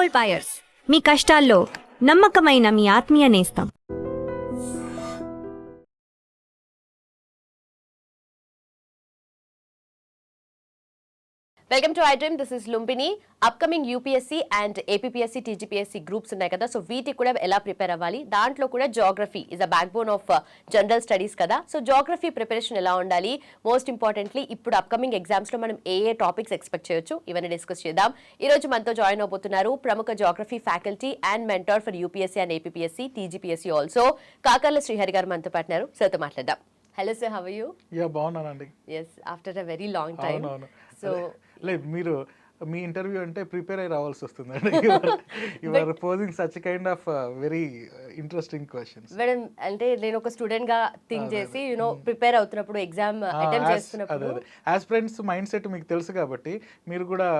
Gold buyers, మీ కష్టాల్లో నమ్మకమైన మీ ఆత్మీయ నేస్తం. Welcome to iDream. This is Lumbini. Upcoming UPSC and APSC TGPSC groups ఉన్నాయి కదా, సో వీటికి కూడా ఎలా ప్రిపేర్ అవ్వాలి, దాంట్లో కూడా geography is a back bone of general studies కదా. సో జాగ్రఫీ ప్రిపరేషన్ ఎలా ఉండాలి, మోస్ట్ ఇంపార్టెంట్లీ ఇప్పుడు అప్కమింగ్ ఎగ్జామ్స్ లో మనం ఏ టాపిక్స్ ఎక్స్పెక్ట్ చేయొచ్చు, ఇవన్నీ డిస్కస్ చేద్దాం. ఈ రోజు మనతో జాయిన్ అవబోతున్నారు ప్రముఖ geography faculty and mentor for UPSC and APSC TGPSC also Kakarla Srihari గారు మనతో పాటున్నారు. సార్తో మాట్లాడదాం. Hello sir, how are you? బాగున్నానండి. Yes, after a very long time. So లేదు, మీరు మీ ఇంటర్వ్యూ అంటే ప్రిపేర్ అయ్యి రావాల్సి వస్తుందండి. You are posing such kind of very interesting questions. Madam, అంటే నేను ఒక స్టూడెంట్ గా థింక్ చేసి ప్రిపేర్ అవుతున్నప్పుడు ఎగ్జామ్ అటెంప్ట్ చేస్తున్నప్పుడు యాస్పిరెంట్స్ మైండ్ సెట్ మీకు తెలుసు కాబట్టి, మీరు కూడా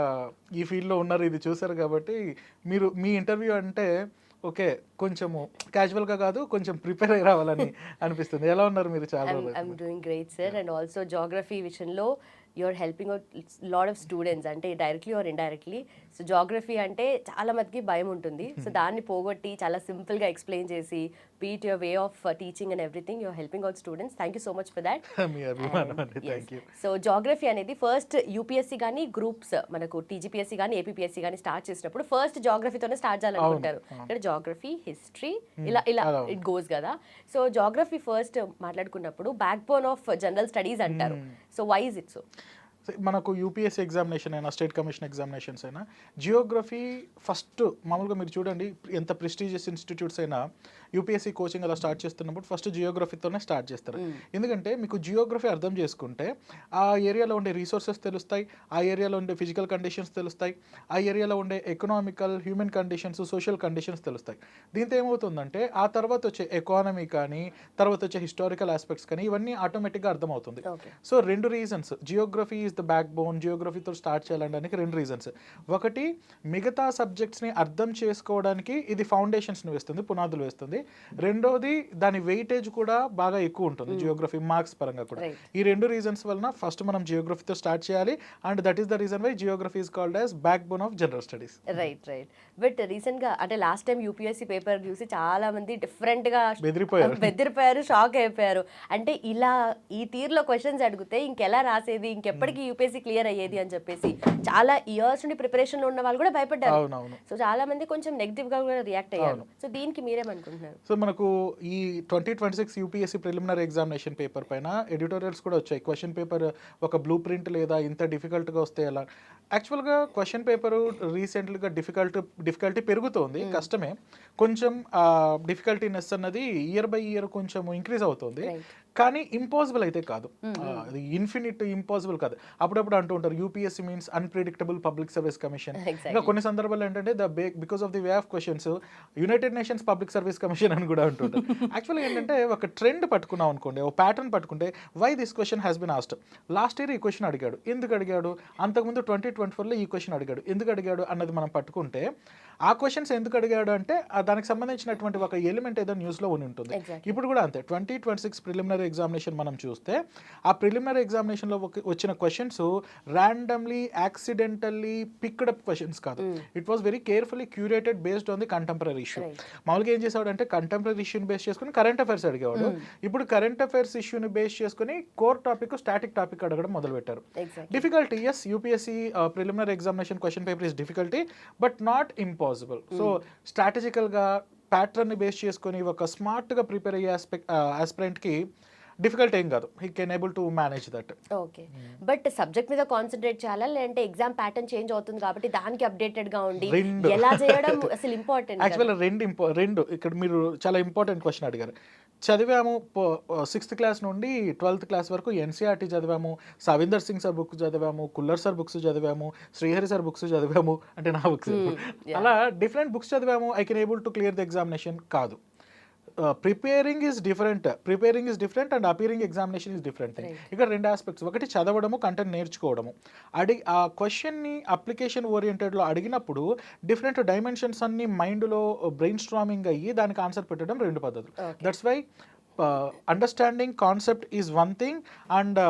ఈ ఫీల్డ్ లో ఉన్నారు, ఇది చూసారు కాబట్టి మీరు మీ ఇంటర్వ్యూ అంటే ఓకే కొంచెము క్యాజువల్ గా కాదు, కొంచెం ప్రిపేర్ అయ్యి రావాలని అనిపిస్తుంది. ఎలా ఉన్నారు మీరు? చాలా I'm doing great sir. And also geography విషయంలో you're helping out lot of students, అంటే directly or indirectly. So geography అంటే చాలా మందికి భయం ఉంటుంది, సో దాన్ని పోగొట్టి చాలా సింపుల్గా ఎక్స్ప్లెయిన్ చేసి beat your way of teaching and everything, you're helping out students. Thank you so much for that. So geography అనేది ఫస్ట్ యూపీఎస్సీ కానీ గ్రూప్స్ మనకు టీజీపీఎస్సీ కానీ ఏపీఎస్సీ కానీ స్టార్ట్ చేసినప్పుడు ఫస్ట్ జాగ్రఫీతోనే స్టార్ట్ చేయాలనుకుంటారు. ఇక్కడ జాగ్రఫీ, హిస్టరీ, ఇలా ఇలా ఇట్ గోస్ కదా. సో జాగ్రఫీ ఫస్ట్ మాట్లాడుకున్నప్పుడు back bone of general studies అంటారు. So why is it so? మనకు యూపీఎస్సీ ఎగ్జామినేషన్ అయినా స్టేట్ కమిషన్ ఎగ్జామినేషన్స్ అయినా జియోగ్రఫీ ఫస్ట్ మామూలుగా మీరు చూడండి, ఎంత ప్రెస్టీజియస్ ఇన్స్టిట్యూట్స్ అయినా యూపీఎస్సీ కోచింగ్ అలా స్టార్ట్ చేస్తున్నప్పుడు ఫస్ట్ జియోగ్రఫీతోనే స్టార్ట్ చేస్తారు. ఎందుకంటే మీకు జియోగ్రఫీ అర్థం చేసుకుంటే ఆ ఏరియాలో ఉండే రిసోర్సెస్ తెలుస్తాయి, ఆ ఏరియాలో ఉండే ఫిజికల్ కండిషన్స్ తెలుస్తాయి, ఆ ఏరియాలో ఉండే economical, human conditions, social conditions తెలుస్తాయి. దీంతో ఏమవుతుందంటే ఆ తర్వాత వచ్చే ఎకానమీ కానీ, తర్వాత వచ్చే హిస్టారికల్ ఆస్పెక్ట్స్ కానీ ఇవన్నీ ఆటోమేటిక్గా అర్థమవుతుంది. సో రెండు reasons, geography is the backbone, జియోగ్రఫీతో స్టార్ట్ చేయాలనడానికి రెండు రీజన్స్. ఒకటి, మిగతా సబ్జెక్ట్స్ని అర్థం చేసుకోవడానికి ఇది ఫౌండేషన్స్ని వేస్తుంది, పునాదులు వేస్తుంది. రెండోది, దాని వెయిటేజ్ కూడా బాగా ఎక్కువ ఉంటుంది జియోగ్రఫీ మార్క్స్ పరంగా కూడా. ఈ రెండు రీజన్స్ వలన ఫస్ట్ మనం జియోగ్రఫీతో స్టార్ట్ చేయాలి, and that is the reason why geography is called as back bone of general studies. Right. But recent గా అంటే లాస్ట్ టైం యూపీఎస్సీ పేపర్ చూసి చాలా మంది డిఫరెంట్ గా బెదిరిపోయారు, షాక్ అయిపోయారు. అంటే ఇలా ఈ తీరులో క్వశ్చన్స్ అడిగితే ఇంకెలా రాసేది, ఇంకెప్పటికీ యూపీఎస్సీ క్లియర్ అయ్యేది అని చెప్పేసి చాలా ఇయర్స్ నుండి ప్రిపరేషన్ లో ఉన్న వాళ్ళు కూడా భయపడ్డారు. సో చాలా మంది కొంచెం నెగిటివ్ గా కూడా రియాక్ట్ అయ్యారు. సో దీనికి మీరేమనుకుంటున్నారు? సో మనకు ఈ 2026 యూపీఎస్సీ ప్రిలిమినరీ ఎగ్జామినేషన్ పేపర్ పైన ఎడిటోరియల్స్ కూడా వచ్చాయి. క్వశ్చన్ పేపర్ ఒక బ్లూ ప్రింట్ లేదా ఇంత డిఫికల్ట్గా వస్తే ఎలా. యాక్చువల్గా క్వశ్చన్ పేపరు రీసెంట్గా డిఫికల్టీ పెరుగుతోంది, కష్టమే. కొంచెం డిఫికల్టీనెస్ అన్నది ఇయర్ బై ఇయర్ కొంచెం ఇంక్రీజ్ అవుతుంది, కానీ ఇంపాసిబుల్ అయితే కాదు. అది ఇన్ఫినిట్ ఇంపాసిబుల్ కాదు. అప్పుడప్పుడు అంటూ ఉంటారు UPSC means unpredictable public service commission. ఇంకా కొన్ని సందర్భాలు ఏంటంటే because of the way of questions United nations public service commission అని కూడా అంటుంటారు. యాక్చువల్గా ఏంటంటే ఒక ట్రెండ్ పట్టుకున్నాం అనుకోండి, ఒక ప్యాటర్న్ పట్టుకుంటే why this question has been asked. Last year ఈ క్వశ్చన్ అడిగాడు, ఎందుకు అడిగాడు? అంతకుముందు 2024లో ఈ క్వశ్చన్ అడిగాడు, ఎందుకు అడిగాడు అన్నది మనం పట్టుకుంటే ఆ క్వశ్చన్స్ ఎందుకు అడిగాడు అంటే దానికి సంబంధించినటువంటి ఒక ఎలిమెంట్ ఏదో న్యూస్లో ఉంటుంది. ఇప్పుడు కూడా అంతే. 2026 ప్రిలిమినరీ ఎగ్జామినేషన్ మనం చూస్తే ఆ ప్రిలిమినరీ ఎగ్జామినేషన్లో వచ్చిన questions randomly, accidentally picked up questions కాదు. It was very carefully curated based on the contemporary issue. మామూలుగా ఏం చేసేవాడు అంటే కంటెంపరీ ఇష్యూని బేస్ చేసుకుని కరెంట్ అఫైర్స్ అడిగేవాడు. ఇప్పుడు కరెంట్ అఫైర్స్ ఇష్యూని బేస్ చేసుకుని కోర్ టాపిక్, స్టాటిక్ టాపిక్ అడగడం మొదలు పెట్టారు. Difficulty, yes, UPSC preliminary examination question paper is difficulty but not impossible. So స్ట్రాటజికల్గా ప్యాటర్న్ బేస్ చేసుకుని ఒక స్మార్ట్గా ప్రిపేర్ అయ్యే ఆస్పిరెంట్కి డిఫికల్ట్ ఏం కాదు. He can able to manage that. Okay, but subject మీద కాన్సన్ట్రేట్ చేయాలా, లేదంటే ఎగ్జామ్ ప్యాటర్న్ చేంజ్ అవుతుంది కాబట్టి దానికి అప్డేటెడ్ గా ఉండి ఎలా చేయడం అసలు ఇంపార్టెంట్? యాక్చువల్గా రెండు ఇక్కడ మీరు చాలా ఇంపార్టెంట్ క్వశ్చన్ అడిగారు. చదివాము 6th క్లాస్ నుండి 12th క్లాస్ వరకు ఎన్సీఆర్టీ చదివాము, సవిందర్ సింగ్ సార్ బుక్ చదివాము, కుల్లర్ సార్ బుక్స్ చదివాము, శ్రీహరి సార్ బుక్స్ చదివాము, అంటే నా బుక్స్. అలా డిఫరెంట్ బుక్స్ చదివాము, I can able to clear the examination కాదు. Preparing is different and appearing examination is different thing. ఇక్కడ రెండు ఆస్పెక్ట్స్. ఒకటి చదవడము, కంటెంట్ నేర్చుకోవడము. ఆ క్వశ్చన్ని అప్లికేషన్ ఓరియంటెడ్లో అడిగినప్పుడు డిఫరెంట్ డైమెన్షన్స్ అన్ని మైండ్లో బ్రెయిన్ స్ట్రామింగ్ అయ్యి దానికి ఆన్సర్ పెట్టడం రెండు పద్ధతులు. That's why understanding concept is one thing and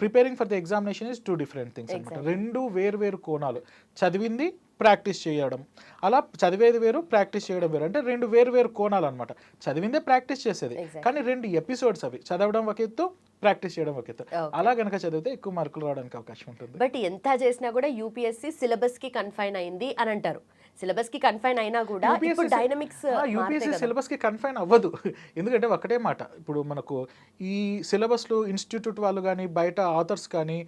preparing for the examination is two different things అనమాట. రెండు వేరు కోణాలు. చదివింది ప్రాక్టీస్ చేయడం, అలా చదివేది వేరు ప్రాక్టీస్ చేయడం వేరు, అంటే రెండు వేరు వేరు కోణాలు అనమాట. చదివిందే ప్రాక్టీస్ చేసేది, కానీ రెండు ఎపిసోడ్స్ అవి, చదవడం ఒక ఎత్తు ప్రాక్టీస్ చేయడం ఒక ఎత్తు. అలా గనక చదివితే ఎక్కువ మార్కులు రావడానికి అవకాశం ఉంటుంది. బట్ ఎంత చేసినా కూడా యూపీఎస్సీ సిలబస్ కి కన్ఫైన్ అయింది అని అంటారు. సిలబస్ కి కన్ఫైన్ అయినా కూడా ఇప్పుడు డైనమిక్స్ యూపీఎస్సీ సిలబస్ కి కన్ఫైన్ అవ్వదు. ఎందుకంటే ఒకటే మాట, ఇప్పుడు మనకు ఈ సిలబస్లు ఇన్స్టిట్యూట్ వాళ్ళు కానీ బయట ఆథర్స్ కానీ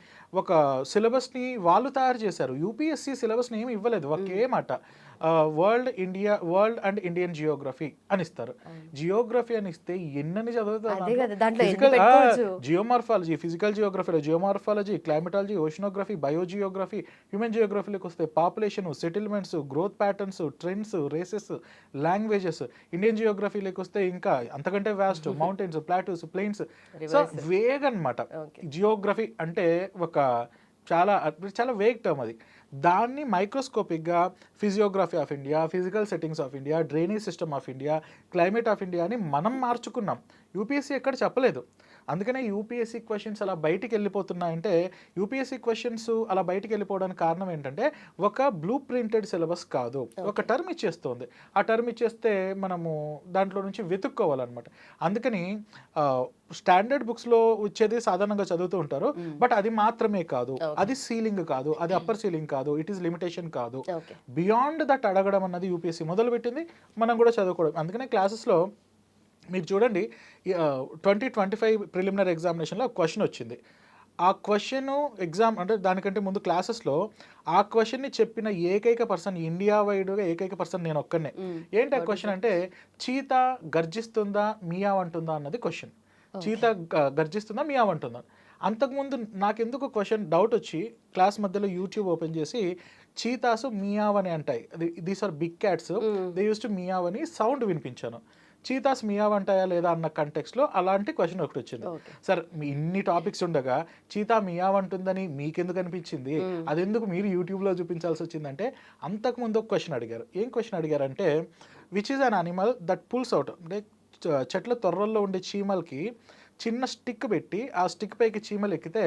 ఒక సిలబస్ని వాళ్ళు తయారు చేశారు. యూపీఎస్సీ సిలబస్ని ఏమి ఇవ్వలేదు. ఒకే మాట, వరల్డ్ అండ్ ఇండియన్ జియోగ్రఫీ అని ఇస్తారు. జియోగ్రఫీ అని ఇస్తే ఎన్నని చదువుతారు. జియోమార్ఫాలజీ, ఫిజికల్ జియోగ్రఫీలో geomorphology, climatology, oceanography, biogeography, human జియోగ్రఫీలోకి వస్తే population, settlements, growth patterns, trends, races, languages. Indian జియోగ్రఫీలోకి వస్తే ఇంకా అంతకంటే vast, mountains, plateaus, plains. So vague అనమాట. జియోగ్రఫీ అంటే ఒక చాలా చాలా వేగ్ టర్మ్ అది. దాన్ని మైక్రోస్కోపిక్గా physiography of India, physical settings of India, drainage system of India, climate of India అని మనం మార్చుకున్నాం. యూపీఎస్సీ ఎక్కడ చెప్పలేదు. అందుకనే యూపీఎస్సీ క్వశ్చన్స్ అలా బయటికి వెళ్ళిపోతున్నాయంటే, యూపీఎస్సీ క్వశ్చన్స్ అలా బయటికి వెళ్ళిపోవడానికి కారణం ఏంటంటే, ఒక బ్లూ ప్రింటెడ్ సిలబస్ కాదు, ఒక టర్మ్ ఇచ్చేస్తుంది. ఆ టర్మ్ ఇచ్చేస్తే మనము దాంట్లో నుంచి వెతుక్కోవాలన్నమాట. అందుకని స్టాండర్డ్ బుక్స్లో వచ్చేది సాధారణంగా చదువుతూ ఉంటారు, బట్ అది మాత్రమే కాదు, అది సీలింగ్ కాదు, అది అప్పర్ సీలింగ్ కాదు, ఇట్ ఈస్ లిమిటేషన్ కాదు. బియాండ్ దట్ అడగడం అన్నది యూపీఎస్సీ మొదలుపెట్టింది, మనం కూడా చదువుకోవడం. అందుకనే క్లాసెస్లో మీరు చూడండి, 2025 ప్రిలిమినరీ ఎగ్జామినేషన్లో క్వశ్చన్ వచ్చింది. ఆ క్వశ్చన్ ఎగ్జామ్ అంటే దానికంటే ముందు క్లాసెస్లో ఆ క్వశ్చన్ని చెప్పిన ఏకైక పర్సన్, ఇండియా వైడ్గా ఏకైక పర్సన్ నేను ఒక్కనే. ఏంటి ఆ క్వశ్చన్ అంటే, చీత గర్జిస్తుందా మియావ్ అంటుందా అన్నది క్వశ్చన్. చీత గర్జిస్తుందా మియావ్ అంటుందా. అంతకుముందు నాకెందుకు క్వశ్చన్ డౌట్ వచ్చి క్లాస్ మధ్యలో యూట్యూబ్ ఓపెన్ చేసి చీతాసు మియావ్ అని అంటాయి, these are big cats, they use to meow అని సౌండ్ వినిపించాను. చీతాస్ మియావ్ అంటాయా లేదా అన్న కంటెక్స్లో అలాంటి క్వశ్చన్ ఒకటి వచ్చింది. సార్, మీ ఇన్ని టాపిక్స్ ఉండగా చీతా మియావ్ అంటుందని మీకెందుకు అనిపించింది, అదెందుకు మీరు యూట్యూబ్లో చూపించాల్సి వచ్చిందంటే, అంతకుముందు ఒక క్వశ్చన్ అడిగారు. ఏం క్వశ్చన్ అడిగారంటే, which is an animal that pulls out, అంటే చెట్ల తొర్రల్లో ఉండే చీమలకి చిన్న స్టిక్ పెట్టి ఆ స్టిక్ పైకి చీమలు ఎక్కితే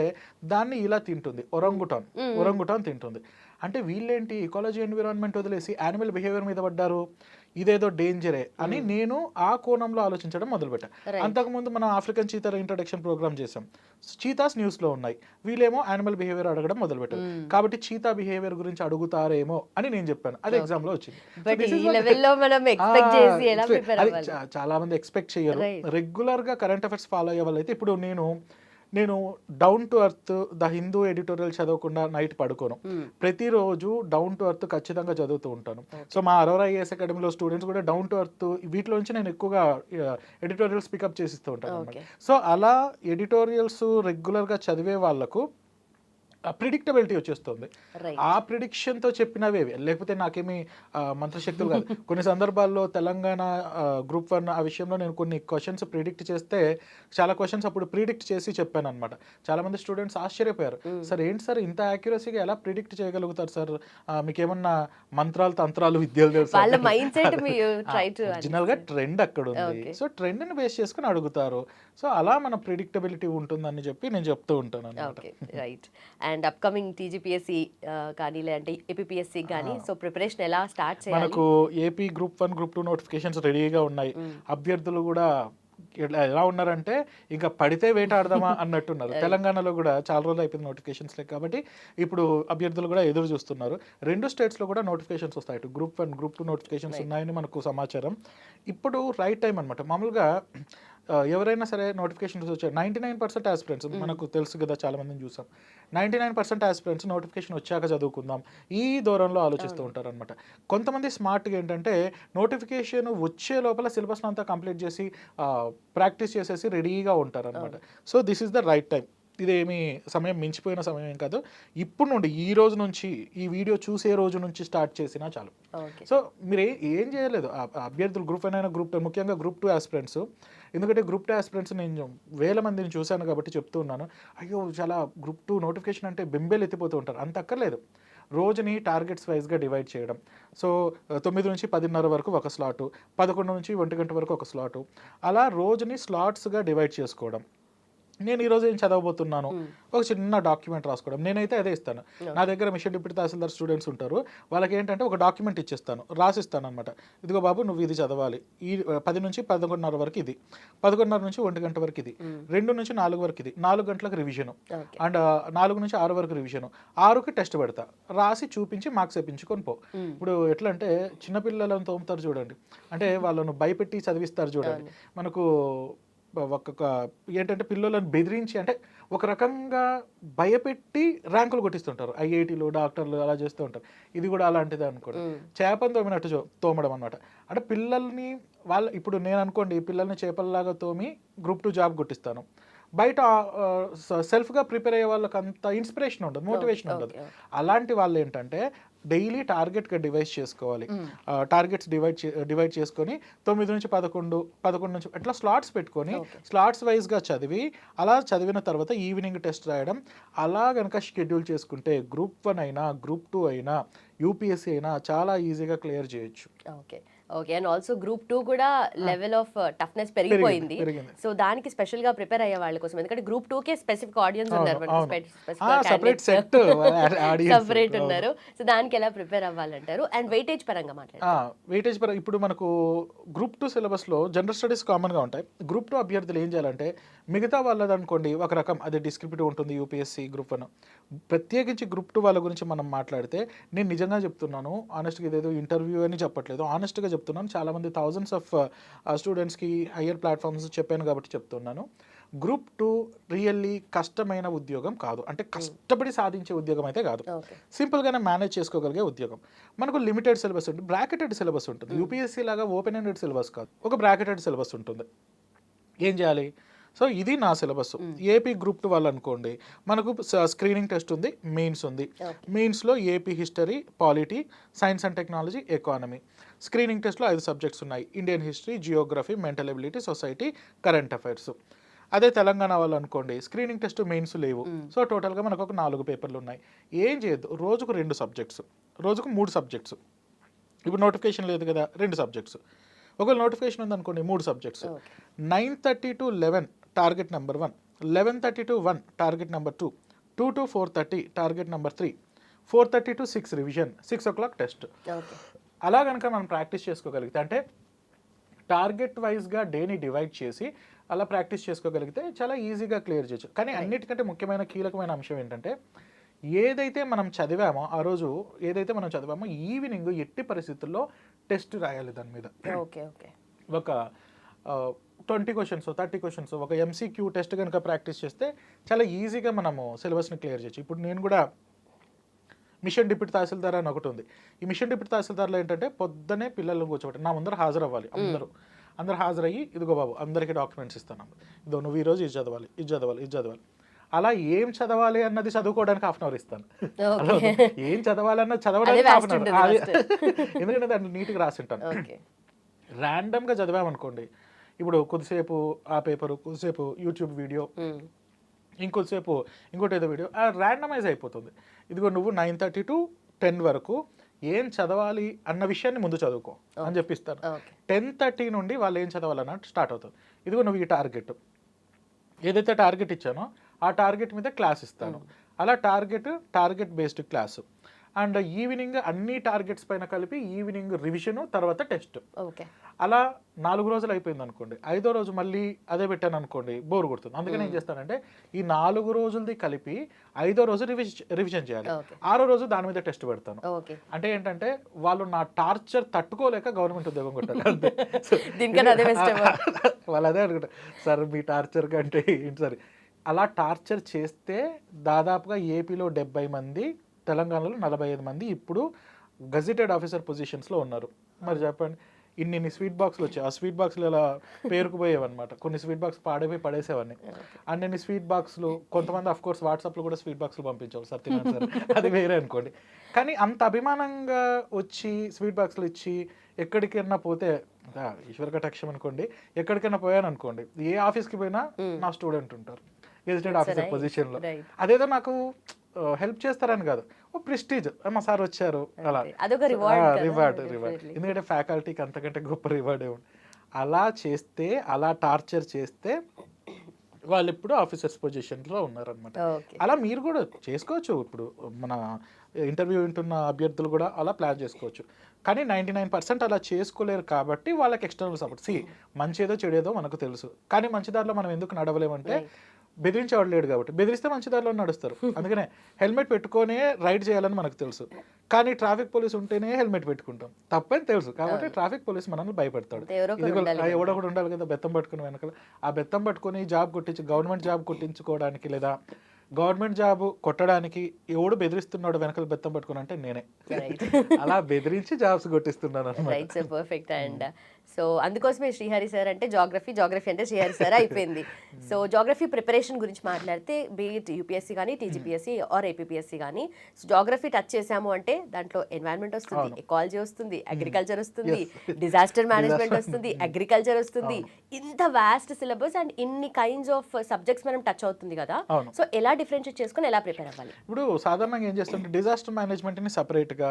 దాన్ని ఇలా తింటుంది, ఒరంగుటాన్ తింటుంది. అంటే వీళ్ళేంటి ఇకాలజీ ఎన్విరాన్మెంట్ వదిలేసి యానిమల్ బిహేవియర్ మీద పడ్డారు, ఇదేదో డేంజరే అని నేను ఆ కోణంలో ఆలోచించడం మొదలుపెట్టాను. అంతకుముందు మనం ఆఫ్రికన్ చీతా ఇంట్రడక్షన్ ప్రోగ్రామ్ చేసాం. చీతాస్ న్యూస్లో ఉన్నాయి, వీళ్ళేమో యానిమల్ బిహేవియర్ అడగడం మొదలుపెట్టారు. కాబట్టి చీతా బిహేవియర్ గురించి అడుగుతారేమో అని నేను చెప్పాను, అది ఎగ్జామ్లో వచ్చింది. చాలా మంది ఎక్స్పెక్ట్ చేయరు. రెగ్యులర్గా కరెంట్ అఫైర్స్ ఫాలో అయ్యే వాళ్ళైతే, ఇప్పుడు నేను down to earth, the Hindu editorial చదవకుండా నైట్ పడుకోను. ప్రతిరోజు డౌన్ టు ఎర్త్ ఖచ్చితంగా చదువుతూ ఉంటాను. సో మా అరోరా ఐఏఎస్ అకాడమీలో స్టూడెంట్స్ కూడా డౌన్ టు ఎర్త్ వీటిలో నుంచి నేను ఎక్కువగా ఎడిటోరియల్స్ పికప్ చేసిస్తూ ఉంటాను అనమాట. సో అలా ఎడిటోరియల్స్ రెగ్యులర్గా చదివే వాళ్ళకు ప్రిడిక్టబిలిటీ వచ్చేస్తుంది. ఆ ప్రిడిక్షన్తో చెప్పినవే, లేకపోతే నాకేమి మంత్రశక్తులు కాదు. కొన్ని సందర్భాల్లో తెలంగాణ గ్రూప్ 1 ఆ విషయంలో నేను కొన్ని క్వశ్చన్స్ ప్రిడిక్ట్ చేస్తే, చాలా క్వశ్చన్స్ అప్పుడు ప్రిడిక్ట్ చేసి చెప్పాను అనమాట. చాలామంది స్టూడెంట్స్ ఆశ్చర్యపోయారు, సార్ ఏంటి సార్ ఇంత యాక్యురసీగా ఎలా ప్రిడిక్ట్ చేయగలుగుతారు సార్, మీకేమన్నా మంత్రాలు తంత్రాలు విద్యలు తెలుసు. ఒరిజినల్గా ట్రెండ్ అక్కడ ఉంది, సో ట్రెండ్ని బేస్ చేసుకుని అడుగుతారు. సో అలా మన ప్రిడిక్టబిలిటీ ఉంటుందని చెప్పి నేను చెప్తూ ఉంటాను అనమాట. రైట్. అండ్ అప్కమింగ్ టీజీపీఎస్సీ కానీ లేదంటే ఏపీపీఎస్సీ కానీ, సో ప్రిపరేషన్ ఎలా స్టార్ట్ చేయాలి? మనకు ఏపీ గ్రూప్ 1 గ్రూప్ 2 నోటిఫికేషన్స్ రెడీగా ఉన్నాయి. అభ్యర్థులు కూడా ఎలా ఉన్నారంటే, ఇంకా పడితే వేటాడదామా అన్నట్టున్నారు. తెలంగాణలో కూడా చాలా రోజులు అయిపోయింది నోటిఫికేషన్స్ లేక, కాబట్టి ఇప్పుడు అభ్యర్థులు కూడా ఎదురు చూస్తున్నారు. 2 స్టేట్స్లో కూడా నోటిఫికేషన్స్ వస్తాయి, ఇటు గ్రూప్ 1 గ్రూప్ 2 నోటిఫికేషన్స్ ఉన్నాయని మనకు సమాచారం. ఇప్పుడు రైట్ టైం అనమాట. మామూలుగా ఎవరైనా సరే నోటిఫికేషన్స్ వచ్చాయి, 99% ఆస్పిరెంట్స్ మనకు తెలుసు కదా, చాలా మందిని చూసాం. 99% ఆస్పిరెంట్స్ నోటిఫికేషన్ వచ్చాక చదువుకుందాం ఈ దూరంలో ఆలోచిస్తూ ఉంటారు అనమాట. కొంతమంది స్మార్ట్గా ఏంటంటే, నోటిఫికేషన్ వచ్చే లోపల సిలబస్ అంతా కంప్లీట్ చేసి ప్రాక్టీస్ చేసేసి రెడీగా ఉంటారు అనమాట. So this is the right time. ఇదేమి సమయం మించిపోయిన సమయం ఏం కాదు. ఇప్పుడు నుండి, ఈ రోజు నుంచి, ఈ వీడియో చూసే రోజు నుంచి స్టార్ట్ చేసినా చాలు. సో మీరు ఏం చేయలేదు. అభ్యర్థులు గ్రూప్ 1 అయినా గ్రూప్ 2, ముఖ్యంగా గ్రూప్ 2 ఆస్పిరెంట్స్, ఎందుకంటే గ్రూప్ 2 ఆస్పిరెంట్స్ నేను వేల మందిని చూశాను కాబట్టి చెప్తూ ఉన్నాను. అయ్యో చాలా గ్రూప్ 2 నోటిఫికేషన్ అంటే బెంబేలు ఎత్తిపోతూ ఉంటారు. అంత అక్కర్లేదు. రోజుని టార్గెట్స్ వైజ్గా డివైడ్ చేయడం. సో 9 నుంచి 10:30 వరకు ఒక స్లాటు, 11 నుంచి 1 గంట వరకు ఒక స్లాటు, అలా రోజుని స్లాట్స్గా డివైడ్ చేసుకోవడం. నేను ఈరోజు ఏం చదవబోతున్నాను, ఒక చిన్న డాక్యుమెంట్ రాసుకోవడం. నేనైతే అదే ఇస్తాను. నా దగ్గర మిషన్ డిప్యూటీ తహసీల్దార్ స్టూడెంట్స్ ఉంటారు. వాళ్ళకి ఏంటంటే ఒక డాక్యుమెంట్ ఇచ్చేస్తాను, రాసిస్తాను అనమాట. ఇదిగో బాబు నువ్వు ఇది చదవాలి, ఈ 10 నుంచి 11:30 వరకు ఇది, 11:30 నుంచి 1 గంట వరకు ఇది, 2 నుంచి 4 వరకు ఇది, 4 గంటలకు రివిజను, అండ్ 4 నుంచి 6 వరకు రివిజను, 6కి టెస్ట్ పెడతా, రాసి చూపించి మార్క్స్ వేయించుకొని పో. ఇప్పుడు ఎట్లా అంటే చిన్నపిల్లలను తోముతారు చూడండి, అంటే వాళ్ళను భయపెట్టి చదివిస్తారు చూడండి. మనకు ఒక్కొక్క ఏంటంటే పిల్లలను బెదిరించి, అంటే ఒక రకంగా భయపెట్టి ర్యాంకులు కొట్టిస్తుంటారు. ఐఐటీలు, డాక్టర్లు అలా చేస్తూ ఉంటారు. ఇది కూడా అలాంటిదే అనుకోండి, చేపను తోమినట్టు తోమడం అనమాట. అంటే పిల్లల్ని ఇప్పుడు నేను అనుకోండి పిల్లల్ని చేపల్లాగా తోమి గ్రూప్ 2 జాబ్ కొట్టిస్తాను. బయట సెల్ఫ్గా ప్రిపేర్ అయ్యే వాళ్ళకి అంత ఇన్స్పిరేషన్ ఉండదు, మోటివేషన్ ఉండదు. అలాంటి వాళ్ళు ఏంటంటే డైలీ టార్గెట్గా డివైడ్ చేసుకోవాలి. టార్గెట్స్ డివైడ్ చేసుకొని 9 నుంచి 11, 11 నుంచి అట్లా స్లాట్స్ పెట్టుకొని స్లాట్స్ వైజ్గా చదివి, అలా చదివిన తర్వాత ఈవినింగ్ టెస్ట్ రాయడం. అలా కనుక షెడ్యూల్ చేసుకుంటే గ్రూప్ 1 అయినా గ్రూప్ 2 అయినా యూపీఎస్సీ అయినా చాలా ఈజీగా క్లియర్ చేయొచ్చు. Okay okay. And also group 2 కూడా లెవెల్ ఆఫ్ టఫ్నెస్ పెరిగిపోయింది. సో దానికి స్పెషల్ గా ప్రిపేర్ అయ్యే వాళ్ళ కోసం, ఎందుకంటే గ్రూప్ 2 కే స్పెసిఫిక్ ఆడియన్స్ ఉన్నారు, సెపరేట్ ఉన్నారు. సో దానికి ఎలా ప్రిపేర్ అవ్వాలంటారు? అండ్ వెయిటేజ్ పరంగా మాట్లాడారు. వెయిటేజ్ పరంగా ఇప్పుడు మనకు గ్రూప్ 2 సిలబస్ లో జనరల్ స్టడీస్ కామన్ గా ఉంటాయి. గ్రూప్ 2 అభ్యర్థులు ఏం చేయాలంటే మిగతా వాళ్ళది అనుకోండి ఒక రకం, అది డిస్క్రిప్టివ్ ఉంటుంది యూపీఎస్సీ గ్రూప్ 1. ప్రత్యేకించి గ్రూప్ 2 వాళ్ళ గురించి మనం మాట్లాడితే, నేను నిజంగా చెప్తున్నాను ఆనెస్ట్గా, ఇదేదో ఇంటర్వ్యూ అని చెప్పట్లేదు, ఆనెస్ట్గా చెప్తున్నాను. చాలామంది థౌజండ్స్ ఆఫ్ స్టూడెంట్స్కి హయ్యర్ ప్లాట్ఫామ్స్ చెప్పాను కాబట్టి చెప్తున్నాను. గ్రూప్ 2 రియల్లీ కష్టమైన ఉద్యోగం కాదు, అంటే కష్టపడి సాధించే ఉద్యోగం అయితే కాదు. సింపుల్గానే మేనేజ్ చేసుకోగలిగే ఉద్యోగం. మనకు లిమిటెడ్ సిలబస్ ఉంటుంది, బ్రాకెటెడ్ సిలబస్ ఉంటుంది. యూపీఎస్సీ లాగా ఓపెన్ ఎండెడ్ సిలబస్ కాదు, ఒక బ్రాకెటెడ్ సిలబస్ ఉంటుంది. ఏం చేయాలి? సో ఇది నా సిలబస్. ఏపీ గ్రూప్ 2 వాళ్ళు అనుకోండి, మనకు స్క్రీనింగ్ టెస్ట్ ఉంది, మెయిన్స్ ఉంది. మెయిన్స్లో AP history, polity, science and technology, economy. Screening టెస్ట్లో 5 సబ్జెక్ట్స్ ఉన్నాయి: Indian history, geography, mental ability, society, current affairs. అదే తెలంగాణ వాళ్ళు అనుకోండి, స్క్రీనింగ్ టెస్ట్, మెయిన్స్ లేవు. సో టోటల్గా మనకు ఒక 4 పేపర్లు ఉన్నాయి. ఏం చేయొద్దు, రోజుకు 2 సబ్జెక్ట్స్, రోజుకు 3 సబ్జెక్ట్స్. ఇప్పుడు నోటిఫికేషన్ లేదు కదా, 2 సబ్జెక్ట్స్. ఒకవేళ నోటిఫికేషన్ ఉందనుకోండి 3 subjects. 9:30 to 11 target number 1, 11:30 to 1 target number 2, 2 to 4:30 target number 3, 4:30 to 6 revision, 6 o'clock test. అలా కనుక మనం ప్రాక్టీస్ చేసుకోగలిగితే, అంటే టార్గెట్ వైజ్గా డేని డివైడ్ చేసి అలా ప్రాక్టీస్ చేసుకోగలిగితే చాలా ఈజీగా క్లియర్ చేయొచ్చు. కానీ అన్నిటికంటే ముఖ్యమైన కీలకమైన అంశం ఏంటంటే, ఏదైతే మనం చదివామో ఆ రోజు, ఏదైతే మనం చదివామో ఈవినింగ్ ఎట్టి పరిస్థితుల్లో టెస్ట్ రాయాలి దాని మీద. ఒక 20 క్వశ్చన్స్, 30 క్వశ్చన్స్, ఒక ఎంసీక్యూ టెస్ట్ కనుక ప్రాక్టీస్ చేస్తే చాలా ఈజీగా మనము సిలబస్ని క్లియర్ చేయొచ్చు. ఇప్పుడు నేను కూడా మిషన్ డిప్యూటీ తహసీల్దార్ అని ఒకటి ఉంది. ఈ మిషన్ డిప్యూటీ తహసీల్దార్లో ఏంటంటే పొద్దునే పిల్లలను కూర్చోబెట్టి నా ముందర హాజరవ్వాలి. అందరూ హాజరయ్యి, ఇదిగో బాబు అందరికీ డాక్యుమెంట్స్ ఇస్తాను, ఇదో నువ్వు ఈరోజు ఇది చదవాలి, ఇది చదవాలి, ఇది చదవాలి. అలా ఏం చదవాలి అన్నది చదువుకోవడానికి 1/2 అవర్ ఇస్తాను. ఏం చదవాలన్నది చదవడానికి 1/2 అవర్, ఎందుకంటే దాన్ని నీట్గా రాసింటాను. ర్యాండమ్గా చదివామనుకోండి, ఇప్పుడు కొద్దిసేపు ఆ పేపరు, కొద్దిసేపు యూట్యూబ్ వీడియో, ఇంకొద్దిసేపు ఇంకోటి ఏదో వీడియో, ర్యాండమైజ్ అయిపోతుంది. ఇదిగో నువ్వు 9:30 to 10 వరకు ఏం చదవాలి అన్న విషయాన్ని ముందు చదువుకో అని చెప్పిస్తాను. 10:30 నుండి వాళ్ళు ఏం చదవాలన్నట్టు స్టార్ట్ అవుతుంది. ఇదిగో నువ్వు ఈ టార్గెట్, ఏదైతే టార్గెట్ ఇచ్చానో ఆ టార్గెట్ మీద క్లాస్ ఇస్తాను. అలా target based class. And evening అన్ని టార్గెట్స్ పైన కలిపి ఈవినింగ్ రివిజన్, తర్వాత టెస్ట్. అలా 4 రోజులు అయిపోయింది అనుకోండి, 5వ రోజు మళ్ళీ అదే పెట్టాను అనుకోండి, బోర్ కొడుతుంది. అందుకని ఏం చేస్తానంటే ఈ 4 రోజులది కలిపి 5వ రోజు రివిజన్ చేయాలి, 6వ రోజు దాని మీద టెస్ట్ పెడతాను. అంటే ఏంటంటే వాళ్ళు నా టార్చర్ తట్టుకోలేక గవర్నమెంట్ ఉద్యోగం కొట్టాలి. వాళ్ళు అదే అనుకుంటారు, సార్ మీ టార్చర్ కంటే ఏంటి సార్. అలా టార్చర్ చేస్తే దాదాపుగా ఏపీలో 70 మంది, తెలంగాణలో 45 మంది ఇప్పుడు గజిటెడ్ ఆఫీసర్ పొజిషన్స్లో ఉన్నారు. మరి చెప్పండి, ఇన్ని స్వీట్ బాక్స్లు వచ్చాయి. ఆ స్వీట్ బాక్స్లు ఇలా పేరుకుపోయేవన్నమాట. కొన్ని స్వీట్ బాక్స్ పడేసేవాడిని. అన్ని స్వీట్ బాక్స్లు, కొంతమంది అఫ్ కోర్స్ వాట్సాప్లో కూడా స్వీట్ బాక్స్లు పంపించారు, సార్ తిన్నాను సార్, అది వేరే అనుకోండి. కానీ అంత అభిమానంగా వచ్చి స్వీట్ బాక్స్లు ఇచ్చి ఎక్కడికైనా పోతే, ఈశ్వర కటాక్షం అనుకోండి, ఎక్కడికైనా పోయాను అనుకోండి, ఏ ఆఫీస్కి పోయినా నా స్టూడెంట్ ఉంటారు గెజిటెడ్ ఆఫీసర్ పొజిషన్లో. అదేదో నాకు హెల్ప్ చేస్తారని కాదు, ఓ ప్రెస్టీజ్, మా సార్ వచ్చారు, అలా రివార్డ్. ఎందుకంటే ఫ్యాకల్టీకి అంతకంటే గొప్ప రివార్డ్ ఏమి. అలా చేస్తే, అలా టార్చర్ చేస్తే వాళ్ళు ఇప్పుడు ఆఫీసర్స్ పొజిషన్లో ఉన్నారనమాట. ఓకే. అలా మీరు కూడా చేసుకోవచ్చు. ఇప్పుడు మన ఇంటర్వ్యూ వింటున్న అభ్యర్థులు కూడా అలా ప్లాన్ చేసుకోవచ్చు. కానీ 99% అలా చేసుకోలేరు కాబట్టి వాళ్ళకి ఎక్స్టర్నల్ సపోర్ట్. మంచేదో చెడేదో మనకు తెలుసు, కానీ మంచి దారిలో మనం ఎందుకు నడవలేమంటే బెదిరించేవాడు లేడు కాబట్టి. బెదిరిస్తే మంచి దారిలో నడుస్తారు. అందుకనే హెల్మెట్ పెట్టుకొనే రైడ్ చేయాలని మనకు తెలుసు, కానీ ట్రాఫిక్ పోలీస్ ఉంటేనే హెల్మెట్ పెట్టుకుంటాం. తప్పని తెలుసు కాబట్టి ట్రాఫిక్ పోలీస్ మనల్ని భయపెడతాడు. ఎవడో కూడా ఉండాలి కదా బెత్తం పట్టుకుని వెనకాల. ఆ బెత్తం పట్టుకుని జాబ్ కొట్టించి గవర్నమెంట్ జాబ్ కొట్టించుకోవడానికి లేదా గవర్నమెంట్ జాబ్ కొట్టడానికి ఎవడు బెదిరిస్తున్నాడు వెనకాల బెత్తం పట్టుకుని అంటే నేనే. అలా బెదిరించి జాబ్స్ కొట్టిస్తున్నాను అన్నమాట. Right sir, perfect. And so అందుకోసమే శ్రీహరి సార్ అంటే జాగ్రఫీ అంటే శ్రీహరి సార్ అయిపోయింది. సో జాగ్రఫీ ప్రిపరేషన్ గురించి మాట్లాడితే బీఇట్ యూపీఎస్సీ కానీ టీజీపీఎస్సీ ఆర్ ఏపీఎస్సీ కానీ, సో జాగ్రఫీ టచ్ చేసాము అంటే దాంట్లో ఎన్వైరన్మెంట్ వస్తుంది, ఎకాలజీ వస్తుంది, అగ్రికల్చర్ వస్తుంది, డిజాస్టర్ మేనేజ్మెంట్ వస్తుంది, అగ్రికల్చర్ వస్తుంది. ఇంత వాస్ట్ సిలబస్ అండ్ ఇన్ని కైండ్స్ ఆఫ్ సబ్జెక్ట్స్ మనం టచ్ అవుతుంది కదా. సో ఎలా డిఫరెన్షియేట్ చేసుకొని ఎలా ప్రిపేర్ అవ్వాలి? ఇప్పుడు సాధారణంగా ఏం చేస్తుంటే డిజాస్టర్ మేనేజ్మెంట్ని సపరేట్గా,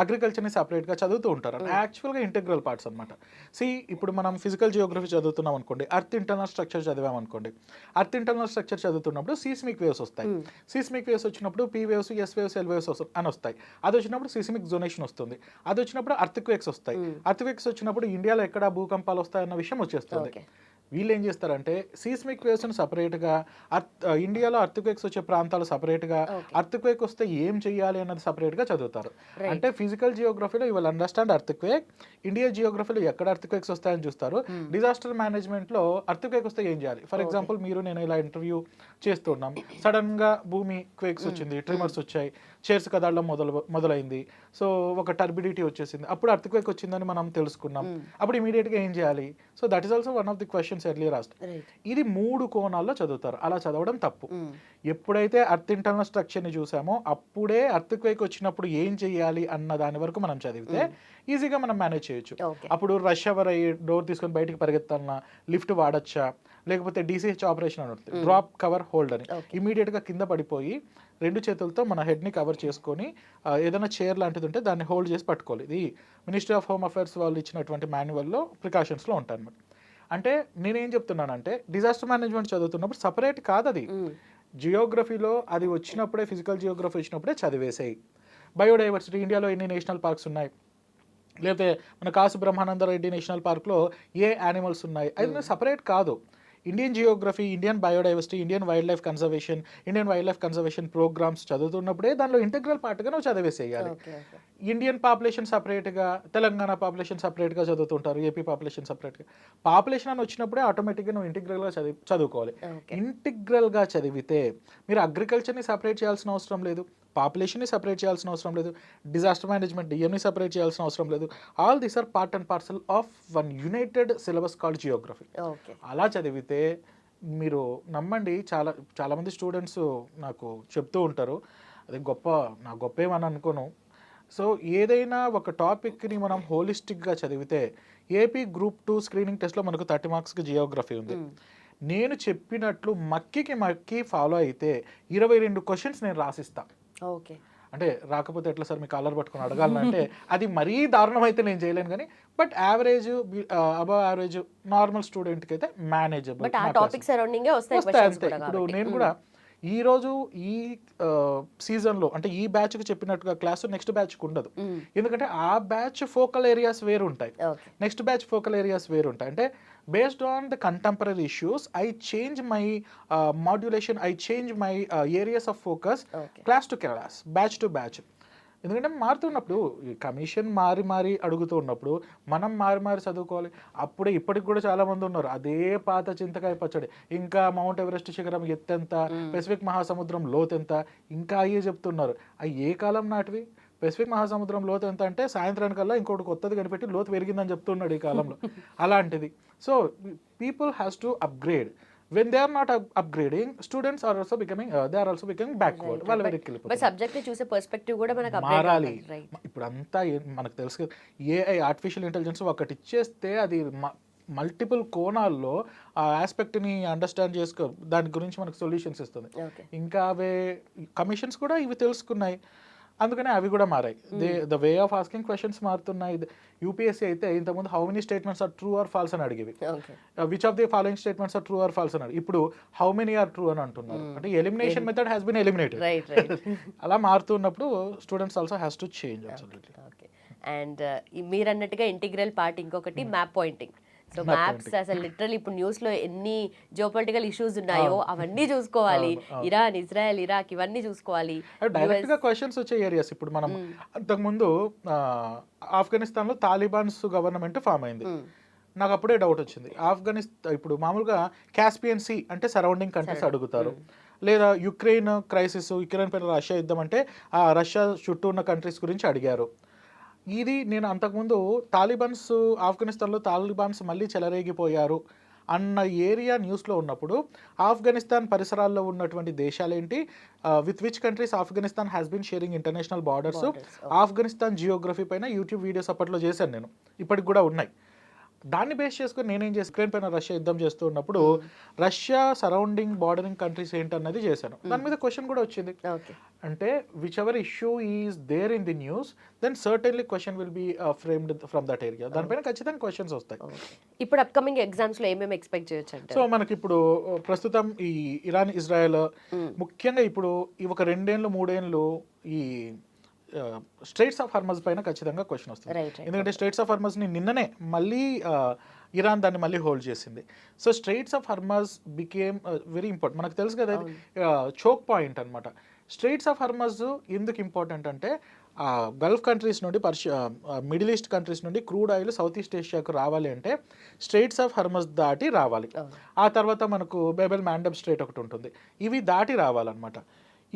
అగ్రికల్చర్ని సపరేట్గా చదువుతూ ఉంటారు. యాక్చువల్గా ఇంటెగ్రల్ పార్ట్స్ అనమాట. ఇప్పుడు మనం ఫిజికల్ జియోగ్రఫీ చదువుతున్నాం అనుకోండి, అర్త్ ఇంటర్నల్ స్ట్రక్చర్ చదివాం అనుకోండి. అర్త్ ఇంటర్నల్ స్ట్రక్చర్ చదువుతున్నప్పుడు సీస్మిక్ వేవ్స్ వస్తాయి. సీస్మిక్ వేవ్స్ వచ్చినప్పుడు P waves, yes waves, L waves అని వస్తాయి. అది వచ్చినప్పుడు సీస్మిక్ జోనేషన్ వస్తుంది. అది వచ్చినప్పుడు అర్త్ క్వేక్స్ వస్తాయి. అర్త్ క్వేక్స్ వచ్చినప్పుడు ఇండియాలో ఎక్కడ భూకంపాలు వస్తాయన్న విషయం వచ్చేస్తుంది. వీళ్ళు ఏం చేస్తారంటే సీస్మిక్ వేవ్స్ని సపరేట్గా, ఇండియాలో అర్త్క్వేక్స్ వచ్చే ప్రాంతాలు సపరేట్గా, అర్త్క్వేక్ వస్తే ఏం చేయాలి అన్నది సపరేట్గా చదువుతారు. అంటే ఫిజికల్ జియోగ్రఫీలో you will understand earthquake, India జియోగ్రఫీలో ఎక్కడ అర్త్క్వేక్స్ వస్తాయని చూస్తారు. డిజాస్టర్ మేనేజ్మెంట్లో అర్త్క్వేక్ వస్తే ఏం చేయాలి. ఫర్ ఎగ్జాంపుల్ నేను ఇలా ఇంటర్వ్యూ చేస్తున్నాం, సడన్గా భూమి క్వేక్స్ వచ్చింది, ట్రిమర్స్ వచ్చాయి, చైర్స్ కదలడం మొదలైంది, సో ఒక టర్బిడిటీ వచ్చేసింది, అప్పుడు అర్త్క్వేక్ వచ్చిందని మనం తెలుసుకున్నాం. అప్పుడు ఇమీడియట్గా ఏం చేయాలి. So that is also one of the questions earlier asked. ఇది 3 కోణాల్లో చదువుతారు. అలా చదవడం తప్పు. ఎప్పుడైతే అర్త్ ఇంటర్నల్ స్ట్రక్చర్ని చూసామో అప్పుడే అర్త్క్వేక్ వచ్చినప్పుడు ఏం చేయాలి అన్న దాని వరకు మనం చదివితే ఈజీగా మనం మేనేజ్ చేయొచ్చు. అప్పుడు రష్ అవర్ అయ్యి డోర్ తీసుకొని బయటికి పరిగెత్తాలన్నా లిఫ్ట్ వాడచ్చా, లేకపోతే DCH ఆపరేషన్ అని ఉంటుంది, డ్రాప్ కవర్ హోల్డ్ అని. ఇమీడియట్గా కింద పడిపోయి 2 చేతులతో మన హెడ్ని కవర్ చేసుకొని ఏదైనా చైర్ లాంటిది ఉంటే దాన్ని హోల్డ్ చేసి పట్టుకోవాలి. ఇది మినిస్ట్రీ ఆఫ్ హోమ్ అఫైర్స్ వాళ్ళు ఇచ్చినటువంటి మాన్యువల్లో ప్రికాషన్స్లో ఉంటాయి అన్నమాట. అంటే నేనేం చెప్తున్నానంటే డిజాస్టర్ మేనేజ్మెంట్ చదువుతున్నప్పుడు సపరేట్ కాదు అది. జియోగ్రఫీలో అది వచ్చినప్పుడే, ఫిజికల్ జియోగ్రఫీ వచ్చినప్పుడే చదివేసాయి. బయోడైవర్సిటీ, ఇండియాలో ఎన్ని నేషనల్ పార్క్స్ ఉన్నాయి, లేకపోతే మన కాసు బ్రహ్మానంద రెడ్డి నేషనల్ పార్క్లో ఏ యానిమల్స్ ఉన్నాయి, అది సపరేట్ కాదు. Indian geography, Indian biodiversity, Indian wildlife conservation programmes చదువుతున్నప్పుడే దానిలో ఇంటెగ్రల్ పార్ట్గా నువ్వు చదివేసేయాలి. ఇండియన్ పాపులేషన్ సపరేట్గా, తెలంగాణ పాపులేషన్ సపరేట్గా చదువుతుంటారు, ఏపీ పాపులేషన్ సపరేట్గా. పాపులేషన్ అని వచ్చినప్పుడే ఆటోమేటిక్గా నువ్వు ఇంటిగ్రల్గా చదువుకోవాలి. ఇంటిగ్రల్గా చదివితే మీరు అగ్రికల్చర్ని సపరేట్ చేయాల్సిన అవసరం లేదు, పాపులేషన్ని సపరేట్ చేయాల్సిన అవసరం లేదు, డిజాస్టర్ మేనేజ్మెంట్ డిఎంని సపరేట్ చేయాల్సిన అవసరం లేదు. All these are part and parcel of one united syllabus called geography. అలా చదివితే మీరు నమ్మండి, చాలామంది స్టూడెంట్స్ నాకు చెప్తూ ఉంటారు, అది నా గొప్ప ఏమని అనుకోను. సో ఏదైనా ఒక టాపిక్ని మనం హోలిస్టిక్గా చదివితే, ఏపీ గ్రూప్ 2 స్క్రీనింగ్ టెస్ట్లో మనకు 30 మార్క్స్కి జియోగ్రఫీ ఉంది. నేను చెప్పినట్లు మక్కి ఫాలో అయితే 22 క్వశ్చన్స్ నేను రాసిస్తా. ఓకే, అంటే రాకపోతే ఎట్లా సార్ మీ కాలర్ పట్టుకొని అడగాలంటే అది మరీ దారుణం అయితే నేను చేయలేను, కానీ but average, above average normal స్టూడెంట్కి అయితే మేనేజబుల్ వస్తాయి అంతే. ఇప్పుడు నేను కూడా ఈరోజు ఈ సీజన్లో అంటే ఈ బ్యాచ్కి చెప్పినట్టుగా క్లాసు నెక్స్ట్ బ్యాచ్కి ఉండదు. ఎందుకంటే ఆ బ్యాచ్ ఫోకల్ ఏరియాస్ వేరు ఉంటాయి, నెక్స్ట్ బ్యాచ్ ఫోకల్ ఏరియాస్ వేరు ఉంటాయి. అంటే based on the contemporary issues I change my modulation, I change my areas of focus class to class, batch to batch. ఎందుకంటే మారుతున్నప్పుడు కమిషన్ మారి అడుగుతూ ఉన్నప్పుడు మనం మారి చదువుకోవాలి. అప్పుడే ఇప్పటికి కూడా చాలామంది ఉన్నారు అదే పాత చింతకాయ పచ్చడి, ఇంకా మౌంట్ ఎవరెస్ట్ శిఖరం ఎత్తెంత, పెసిఫిక్ మహాసముద్రం లోతెంత, ఇంకా అయ్యే చెప్తున్నారు. అవి ఏ కాలం నాటివి? పెసిఫిక్ మహాసముద్రం లోతు ఎంత అంటే సాయంత్రానికల్లా ఇంకోటి కొత్తది కనిపెట్టి లోతు పెరిగిందని చెప్తున్నాడు ఈ కాలంలో. అలాంటిది. So people has to upgrade. When they are not upgrading, students are also becoming backward. వాళ్ళు వెనక్కి వెళ్ళిపోతారు. సబ్జెక్ట్ ని చూసే పర్స్పెక్టివ్ కూడా మనకు మారాలి. ఇప్పుడు అంతా మనకు తెలుసు కదా, AI ఆర్టిఫిషియల్ ఇంటెలిజెన్స్ ఒకటి ఇచ్చేస్తే అది మల్టిపుల్ కోణాల్లో ఆ ఆస్పెక్ట్ని అండర్స్టాండ్ చేసుకో, దాని గురించి మనకు సొల్యూషన్స్ ఇస్తుంది. ఇంకా అవే కమిషన్స్ కూడా ఇవి తెలుసుకున్నాయి. అందుకనే అవి కూడా మారాయి. The way of asking questions మారుతున్నాయి. యూపీఎస్సీ అయితే ఇంతకుముందు how many statements are true or false అని అడిగేవి. Which of the following statements are true or false అని ఇప్పుడు హౌ మెనీ ఆర్ ట్రూ అని అంటున్నారు. అంటే elimination method has been eliminated. అలా మారుతున్నప్పుడు students also has to change. And మీరు అన్నట్టుగా ఇంటిగ్రల్ పార్ట్ ఇంకొకటి మ్యాప్ పాయింటింగ్. సో మ్యాప్స్ అసలు లిటరల్ ఇప్పుడు న్యూస్ లో ఎన్ని జియోపొలిటికల్ ఇష్యూస్ ఉన్నాయో అవన్నీ చూసుకోవాలి. ఇరాన్, ఇజ్రాయెల్, ఇరాక్ ఇవన్నీ చూసుకోవాలి. డైరెక్ట్ గా క్వశ్చన్స్ వచ్చే ఏరియాస్. ఇప్పుడు మనం అంతకుముందు ఆఫ్ఘనిస్తాన్ లో తాలిబాన్స్ గవర్నమెంట్ ఫామ్ అయింది. నాకు అప్పుడే డౌట్ వచ్చింది. ఆఫ్ఘనిస్తాన్ ఇప్పుడు మామూలుగా కాస్పియన్ సీ అంటే సరౌండింగ్ కంట్రీస్ అడుగుతారు, లేదా యుక్రెయిన్ క్రైసిస్, యుక్రెయిన్ పైన రష్యా యుద్ధం అంటే ఆ రష్యా చుట్టూ ఉన్న కంట్రీస్ గురించి అడిగారు. ఇది నేను అంతకుముందు తాలిబాన్స్, ఆఫ్ఘనిస్తాన్లో తాలిబాన్స్ మళ్ళీ చెలరేగిపోయారు అన్న ఏరియా న్యూస్లో ఉన్నప్పుడు ఆఫ్ఘనిస్తాన్ పరిసరాల్లో ఉన్నటువంటి దేశాలేంటి, with which countries Afghanistan has been sharing international borders, Afghanistan geography పైన యూట్యూబ్ వీడియోస్ అప్పట్లో చేశాను నేను, ఇప్పటికి కూడా ఉన్నాయి. దాన్ని బేస్ చేసుకుని నేనేం చేసి యుక్రెయిన్ పైన రష్యా యుద్ధం చేస్తూ ఉన్నప్పుడు రష్యా సరౌండింగ్ బార్డరింగ్ కంట్రీస్ ఏంటన్నది చేశాను. దాని మీద క్వశ్చన్ కూడా వచ్చింది. అంటే whichever issue is there in the news, then certainly question will be framed from that area. దానిపైన ఖచ్చితంగా క్వశ్చన్స్ వస్తాయి. ఇప్పుడు అప్కమింగ్ ఎగ్జామ్స్ లో ఏమేమి ఎక్స్పెక్ట్ చేయొచ్చు అంటే, సో మనకి ఇప్పుడు ప్రస్తుతం ఈ ఇరాన్, ఇజ్రాయెల్, ముఖ్యంగా ఇప్పుడు ఈ ఒక 2 ఏళ్ళు 3 ఏళ్ళు ఈ స్ట్రైట్స్ ఆఫ్ హార్మజ్ పైన ఖచ్చితంగా క్వశ్చన్ వస్తుంది. ఎందుకంటే స్ట్రైట్స్ ఆఫ్ హార్మజ్ ని నిన్ననే మళ్ళీ ఇరాన్ దాన్ని మళ్ళీ హోల్డ్ చేసింది. So straits of Hormuz became very important. మనకు తెలుసు కదా, చోక్ పాయింట్ అనమాట. స్ట్రైట్స్ ఆఫ్ హార్మజ్ ఎందుకు ఇంపార్టెంట్ అంటే గల్ఫ్ కంట్రీస్ నుండి మిడిల్ ఈస్ట్ కంట్రీస్ నుండి క్రూడ్ ఆయిల్ సౌత్ ఈస్ట్ ఏషియాకు రావాలి అంటే స్ట్రైట్స్ ఆఫ్ హార్మజ్ దాటి రావాలి. ఆ తర్వాత మనకు బేబెల్ మాండబ్ స్ట్రైట్ ఒకటి ఉంటుంది, ఇవి దాటి రావాలన్నమాట.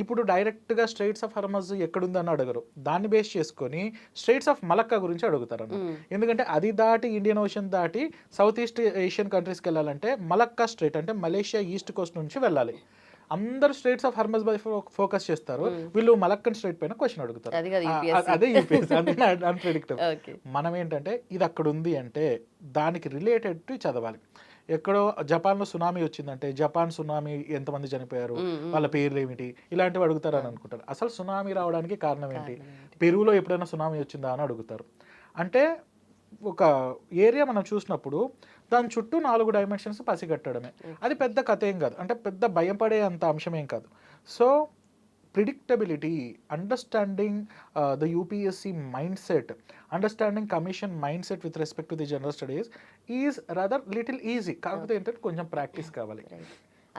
ఇప్పుడు డైరెక్ట్గా స్ట్రైట్స్ ఆఫ్ హర్మజ్ ఎక్కడుందని అడగరు, దాన్ని బేస్ చేసుకొని స్ట్రైట్స్ ఆఫ్ మలక్కా గురించి అడుగుతారు అన్నమాట. ఎందుకంటే అది దాటి ఇండియన్ ఓషన్ దాటి సౌత్ ఈస్ట్ ఏషియన్ కంట్రీస్కి వెళ్ళాలంటే మలక్కా స్ట్రైట్ అంటే మలేషియా ఈస్ట్ కోస్ట్ నుంచి వెళ్ళాలి. అందరు స్ట్రైట్స్ ఆఫ్ హర్మజ్ పై ఫోకస్ చేస్తారు, వీళ్ళు మలక్కన్ స్ట్రైట్ పైన క్వశ్చన్ అడుగుతారు. అదే యూపీఎస్సీ, అన్ప్రెడిక్టబుల్. మనం ఏంటంటే ఇది అక్కడ ఉంది అంటే దానికి రిలేటెడ్ చదవాలి. ఎక్కడో జపాన్లో సునామీ వచ్చిందంటే జపాన్ సునామీ ఎంతమంది చనిపోయారు, వాళ్ళ పేర్లు ఏమిటి, ఇలాంటివి అడుగుతారు అని అనుకుంటారు. అసలు సునామీ రావడానికి కారణం ఏంటి, పెరువులో ఎప్పుడైనా సునామీ వచ్చిందా అని అడుగుతారు. అంటే ఒక ఏరియా మనం చూసినప్పుడు దాని చుట్టూ 4 డైమెన్షన్స్ పసిగట్టడమే. అది పెద్ద కథ ఏం కాదు, అంటే పెద్ద భయపడే అంత అంశం ఏం కాదు. So predictability, understanding the UPSC mindset, understanding commission mindset with respect to the general studies is rather little easy. కాకపోతే ఏంటంటే కొంచెం ప్రాక్టీస్ కావాలి.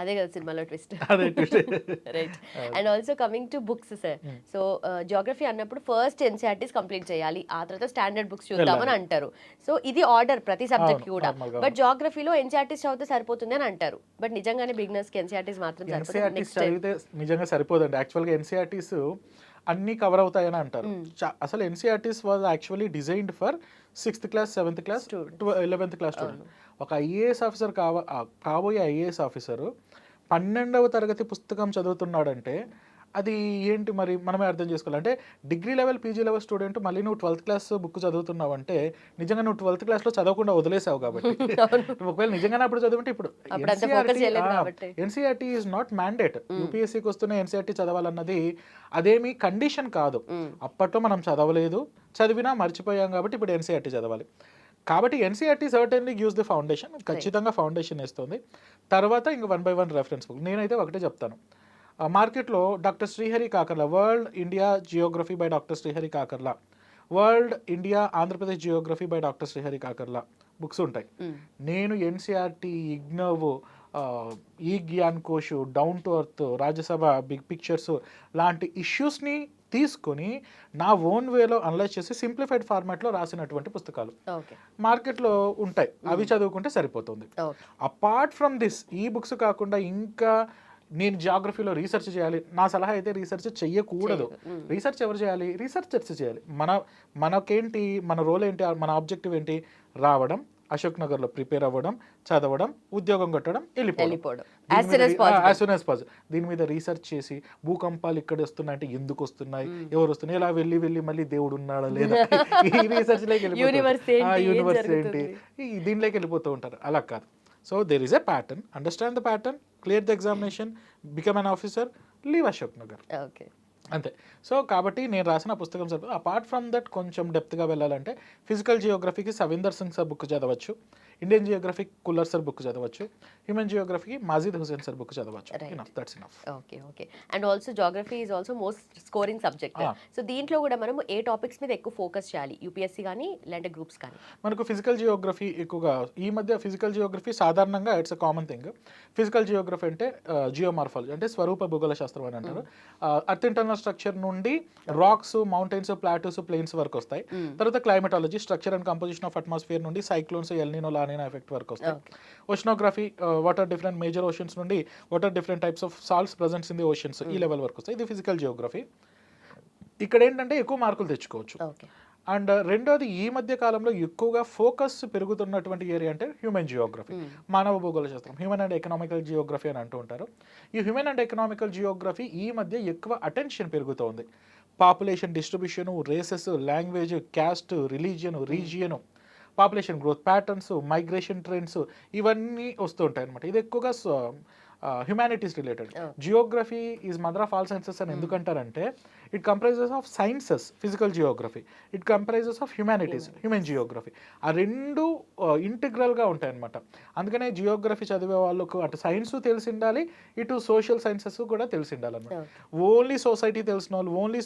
అదే కదా సినిమాలో twist. Right. And also coming to books sir, so Geography అన్నప్పుడు ఫస్ట్ ఎన్సీఆర్టీస్ కంప్లీట్ చేయాలి, ఆ తర్వాత స్టాండర్డ్ బుక్స్ చూద్దామని అంటారు. సో ఇది ఆర్డర్ ప్రతి సబ్జెక్ట్ కూడా. బట్ జియోగ్రఫీలో ఎన్సీఆర్టీస్ చదివితే సరిపోతుంది అని అంటారు. బట్ నిజంగానే బిగినర్స్ కి ఎన్సీఆర్టీస్ మాత్రం చదివితే నిజంగా సరిపోదండి. యాక్చువల్గా ఎన్సీఆర్టీస్ అన్నీ కవర్ అవుతాయని అంటారు. అసలు NCERTs was actually designed for 6th class 7th class 11th class student. ఒక ఐఏఎస్ ఆఫీసర్ కాబోయే ఐఏఎస్ ఆఫీసరు 12వ తరగతి పుస్తకం చదువుతున్నాడంటే అది ఏంటి మరి మనమే అర్థం చేసుకోవాలి. అంటే degree level PG level student మళ్ళీ నువ్వు 12th క్లాస్ బుక్ చదువుతున్నావు అంటే నిజంగా నువ్వు 12th క్లాస్లో చదవకుండా వదిలేసావు కాబట్టి. ఒకవేళ నిజంగానే అప్పుడు చదువుంటే ఇప్పుడు ఎన్సీఆర్టీ ఈజ్ నాట్ మ్యాండేట్. యూపీఎస్సీకి వస్తున్న ఎన్సీఆర్టీ చదవాలన్నది అదేమి కండిషన్ కాదు. అప్పట్లో మనం చదవలేదు, చదివినా మర్చిపోయాం కాబట్టి ఇప్పుడు ఎన్సీఆర్టీ చదవాలి. కాబట్టి NCERT certainly gives the foundation, ఖచ్చితంగా ఫౌండేషన్ ఇస్తుంది. తర్వాత ఇంక 1 by 1 రెఫరెన్స్ బుక్. నేనైతే ఒకటే చెప్తాను, మార్కెట్లో doctor Srihari Kakarla world India geography by doctor Srihari Kakarla, world India Andhra Pradesh geography by doctor Srihari Kakarla books ఉంటాయి. నేను NCERT, IGNOU, e Gyan Kosh, down to earth, Rajya Sabha, big pictures లాంటి ఇష్యూస్ని తీసుకొని నా ఓన్ వేలో అనలైజ్ చేసి సింప్లిఫైడ్ ఫార్మాట్లో రాసినటువంటి పుస్తకాలు మార్కెట్లో ఉంటాయి. అవి చదువుకుంటే సరిపోతుంది. అపార్ట్ ఫ్రమ్ దిస్ ఈ బుక్స్ కాకుండా ఇంకా నేను జియోగ్రఫీలో రీసెర్చ్ చేయాలి, నా సలహా అయితే రీసెర్చ్ చెయ్యకూడదు. రీసెర్చ్ ఎవరు చేయాలి? రీసెర్చర్స్ చేయాలి. మనకేంటి, మన రోల్ ఏంటి, మన ఆబ్జెక్టివ్ ఏంటి? రావడం, అశోక్ నగర్లో ప్రిపేర్ అవ్వడం, చదవడం, ఉద్యోగం కొట్టడం, వెళ్ళిపోవడం. As soon as possible. దీని మీద రీసెర్చ్ చేసి భూకంపాలు ఇక్కడ వస్తున్నాయంటే ఎందుకు వస్తున్నాయి, ఎవరు వస్తున్నాయి, ఇలా వెళ్ళి మళ్ళీ దేవుడు ఉన్నాడా లేదా ఈ రీసెర్చ్లోకి యూనివర్స్ ఏంటి దీనిలోకి వెళ్ళిపోతూ ఉంటారు. అలా కాదు. So there is a pattern, understand the pattern, clear the examination, become an officer, leave Ashok Nagar. Okay. అంతే. సో, కాబట్టి నేను రాసిన పుస్తకం సరిపోదు. అపార్ట్ ఫ్రమ్ దట్ కొంచెం డెప్త్‌గా వెళ్ళాలంటే ఫిజికల్ జియోగ్రఫీకి సవీందర్ సింగ్ సార్ బుక్ చదవచ్చు. ఇండియన్ జియోగ్రఫీకి కుల్లర్ సార్ బుక్ చదవచ్చు. హ్యూమన్ జియోగ్రఫీకి మాజిద్ హుసేన్ సార్ బుక్ చదవచ్చు. Right. Enough, that's enough. Okay. And also geography is also most scoring subject. So దీంట్లో కూడా మనము ఏ టాపిక్స్ మీద ఎక్కువ ఫోకస్ చేయాలి, యూపీఎస్సీ కానీ లేదంటే గ్రూప్స్ కానీ? మనకు ఫిజికల్ జియోగ్రఫీ ఎక్కువగా ఈ మధ్య ఫిజికల్ జియోగ్రఫీ సాధారణంగా it's a common thing. Physical geography అంటే జియోమార్ఫాలజీ అంటే స్వరూప భూగోళ శాస్త్రం అని అంటారు. అర్త్ ఇంటర్నల్ స్ట్రక్చర్ నుండి రాక్స్, మౌంటైన్స్, ప్లాటూస్, ప్లేన్స్ వరకు వస్తాయి. తర్వాత climatology, structure and composition of atmosphere నుండి సైక్లోన్స్, ఎల్నినో, లానినో ఎఫెక్ట్ వరకు వస్తాయి. Oceanography, what are different major oceans నుండి what are different types of salts presents in the oceans, ఈ level వరకు వస్తాయి. ఇది ఫిజికల్ జియోగ్రఫీ. ఇక్కడ ఏంటంటే ఎక్కువ మార్కులు తెచ్చుకోవచ్చు. ఓకే. అండ్ రెండోది, ఈ మధ్య కాలంలో ఎక్కువగా ఫోకస్ పెరుగుతున్నటువంటి ఏరియా అంటే హ్యూమన్ జియోగ్రఫీ, మానవ భూగోళ శాస్త్రం, హ్యూమన్ అండ్ ఎకనామికల్ జియోగ్రఫీ అని అంటూ ఉంటారు. ఈ హ్యూమన్ అండ్ ఎకనామికల్ జియోగ్రఫీ ఈ మధ్య ఎక్కువ అటెన్షన్ పెరుగుతోంది. Population distribution, races, language, caste, religion, region, population growth patterns, migration trends, ఇవన్నీ వస్తూ ఉంటాయి అనమాట. ఇది ఎక్కువగా humanities related. Geography is mother of all sciences అని ఎందుకంటారంటే it comprises of sciences, physical geography, it comprises of humanities, human geography. ఆ రెండు ఇంటిగ్రల్గా ఉంటాయి అనమాట. అందుకనే జియోగ్రఫీ చదివే వాళ్ళకు అటు సైన్స్ తెలిసి ఉండాలి, ఇటు సోషల్ సైన్సెస్ కూడా తెలిసి ఉండాలి అనమాట. ఓన్లీ సొసైటీ తెలిసిన వాళ్ళు, ఓన్లీ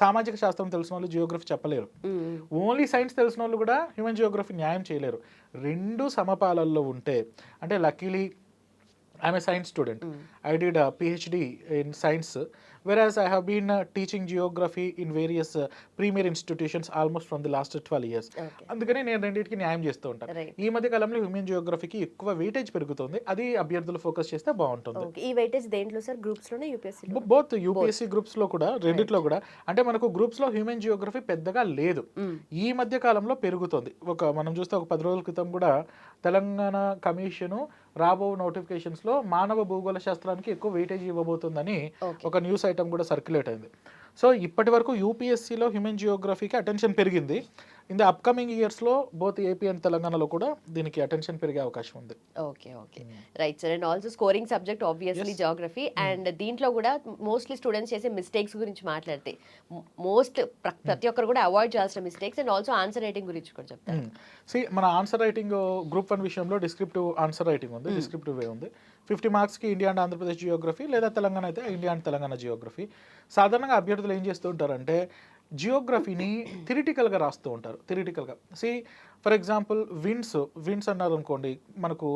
సామాజిక శాస్త్రం తెలిసిన వాళ్ళు జియోగ్రఫీ చెప్పలేరు. ఓన్లీ సైన్స్ తెలిసిన వాళ్ళు కూడా హ్యూమన్ జియోగ్రఫీ న్యాయం చేయలేరు. రెండు సమపాలల్లో ఉంటే, అంటే luckily I'm a science student. I did a PhD in science, whereas I have been teaching geography in various premier institutions almost from the last 12 years. అందుకని నేను రెండింటికి న్యాయం చేస్తూ ఉంటాను. ఈ మధ్య కాలంలో హ్యూమన్ జియోగ్రఫీకి ఎక్కువ వెయిటేజ్ పెరుగుతుంది. అది అభ్యర్థులు ఫోకస్ చేస్తే బాగుంటుంది. ఈ వెయిటేజ్ దేంట్లో సార్? గ్రూప్స్ లోనే, యూపీఎస్సీ? బోత్ యూపీఎస్సీ గ్రూప్స్ లో కూడా, రెండిట్లో కూడా. అంటే మనకు గ్రూప్స్ లో హ్యూమన్ జియోగ్రఫీ పెద్దగా లేదు, ఈ మధ్య కాలంలో పెరుగుతుంది. మనం చూస్తే ఒక 10 రోజుల క్రితం కూడా తెలంగాణ కమిషను రాబో నోటిఫికేషన్స్ లో మానవ భూగోళ శాస్త్రానికి ఎక్కువ వెయిటేజ్ ఇవ్వబోతుందని ఒక న్యూస్ ఐటమ్ కూడా సర్క్యులేట్ అయింది. సో ఇప్పటి వరకు యూపీఎస్సీలో హ్యూమన్ జియోగ్రఫీకి అటెన్షన్ పెరిగింది. ఇన్ ద అప్కమింగ్ ఇయర్స్లో బోత్ ఏపీ అండ్ తెలంగాణలో కూడా దీనికి అటెన్షన్ పెరిగే అవకాశం ఉంది. Okay. Right sir. And also scoring subject obviously geography. And దీంట్లో కూడా మోస్ట్లీ స్టూడెంట్స్ చేసే మిస్టేక్స్ గురించి మాట్లాడితే ప్రతి ఒక్కరు కూడా అవాయిడ్ చేయాల్సిన mistakes, and also answer writing గురించి కూడా చెప్తారు. మన ఆన్సర్ రైటింగ్ గ్రూప్ 1 విషయంలో డిస్క్రిప్టివ్ ఆన్సర్ రైటింగ్ ఉంది, డిస్క్రిప్టివ్ వే ఉంది. 50 మార్క్స్కి ఇండియా అండ్ ఆంధ్రప్రదేశ్ జియోగ్రఫీ, లేదా తెలంగాణ అయితే ఇండియా అండ్ తెలంగాణ జియోగ్రఫీ. సాధారణంగా అభ్యర్థులు ఏం చేస్తూ ఉంటారంటే జియోగ్రఫీని థిరిటికల్గా రాస్తూ ఉంటారు. థిరిటికల్గా ఫర్ ఎగ్జాంపుల్ విండ్స్ అన్నారు అనుకోండి, మనకు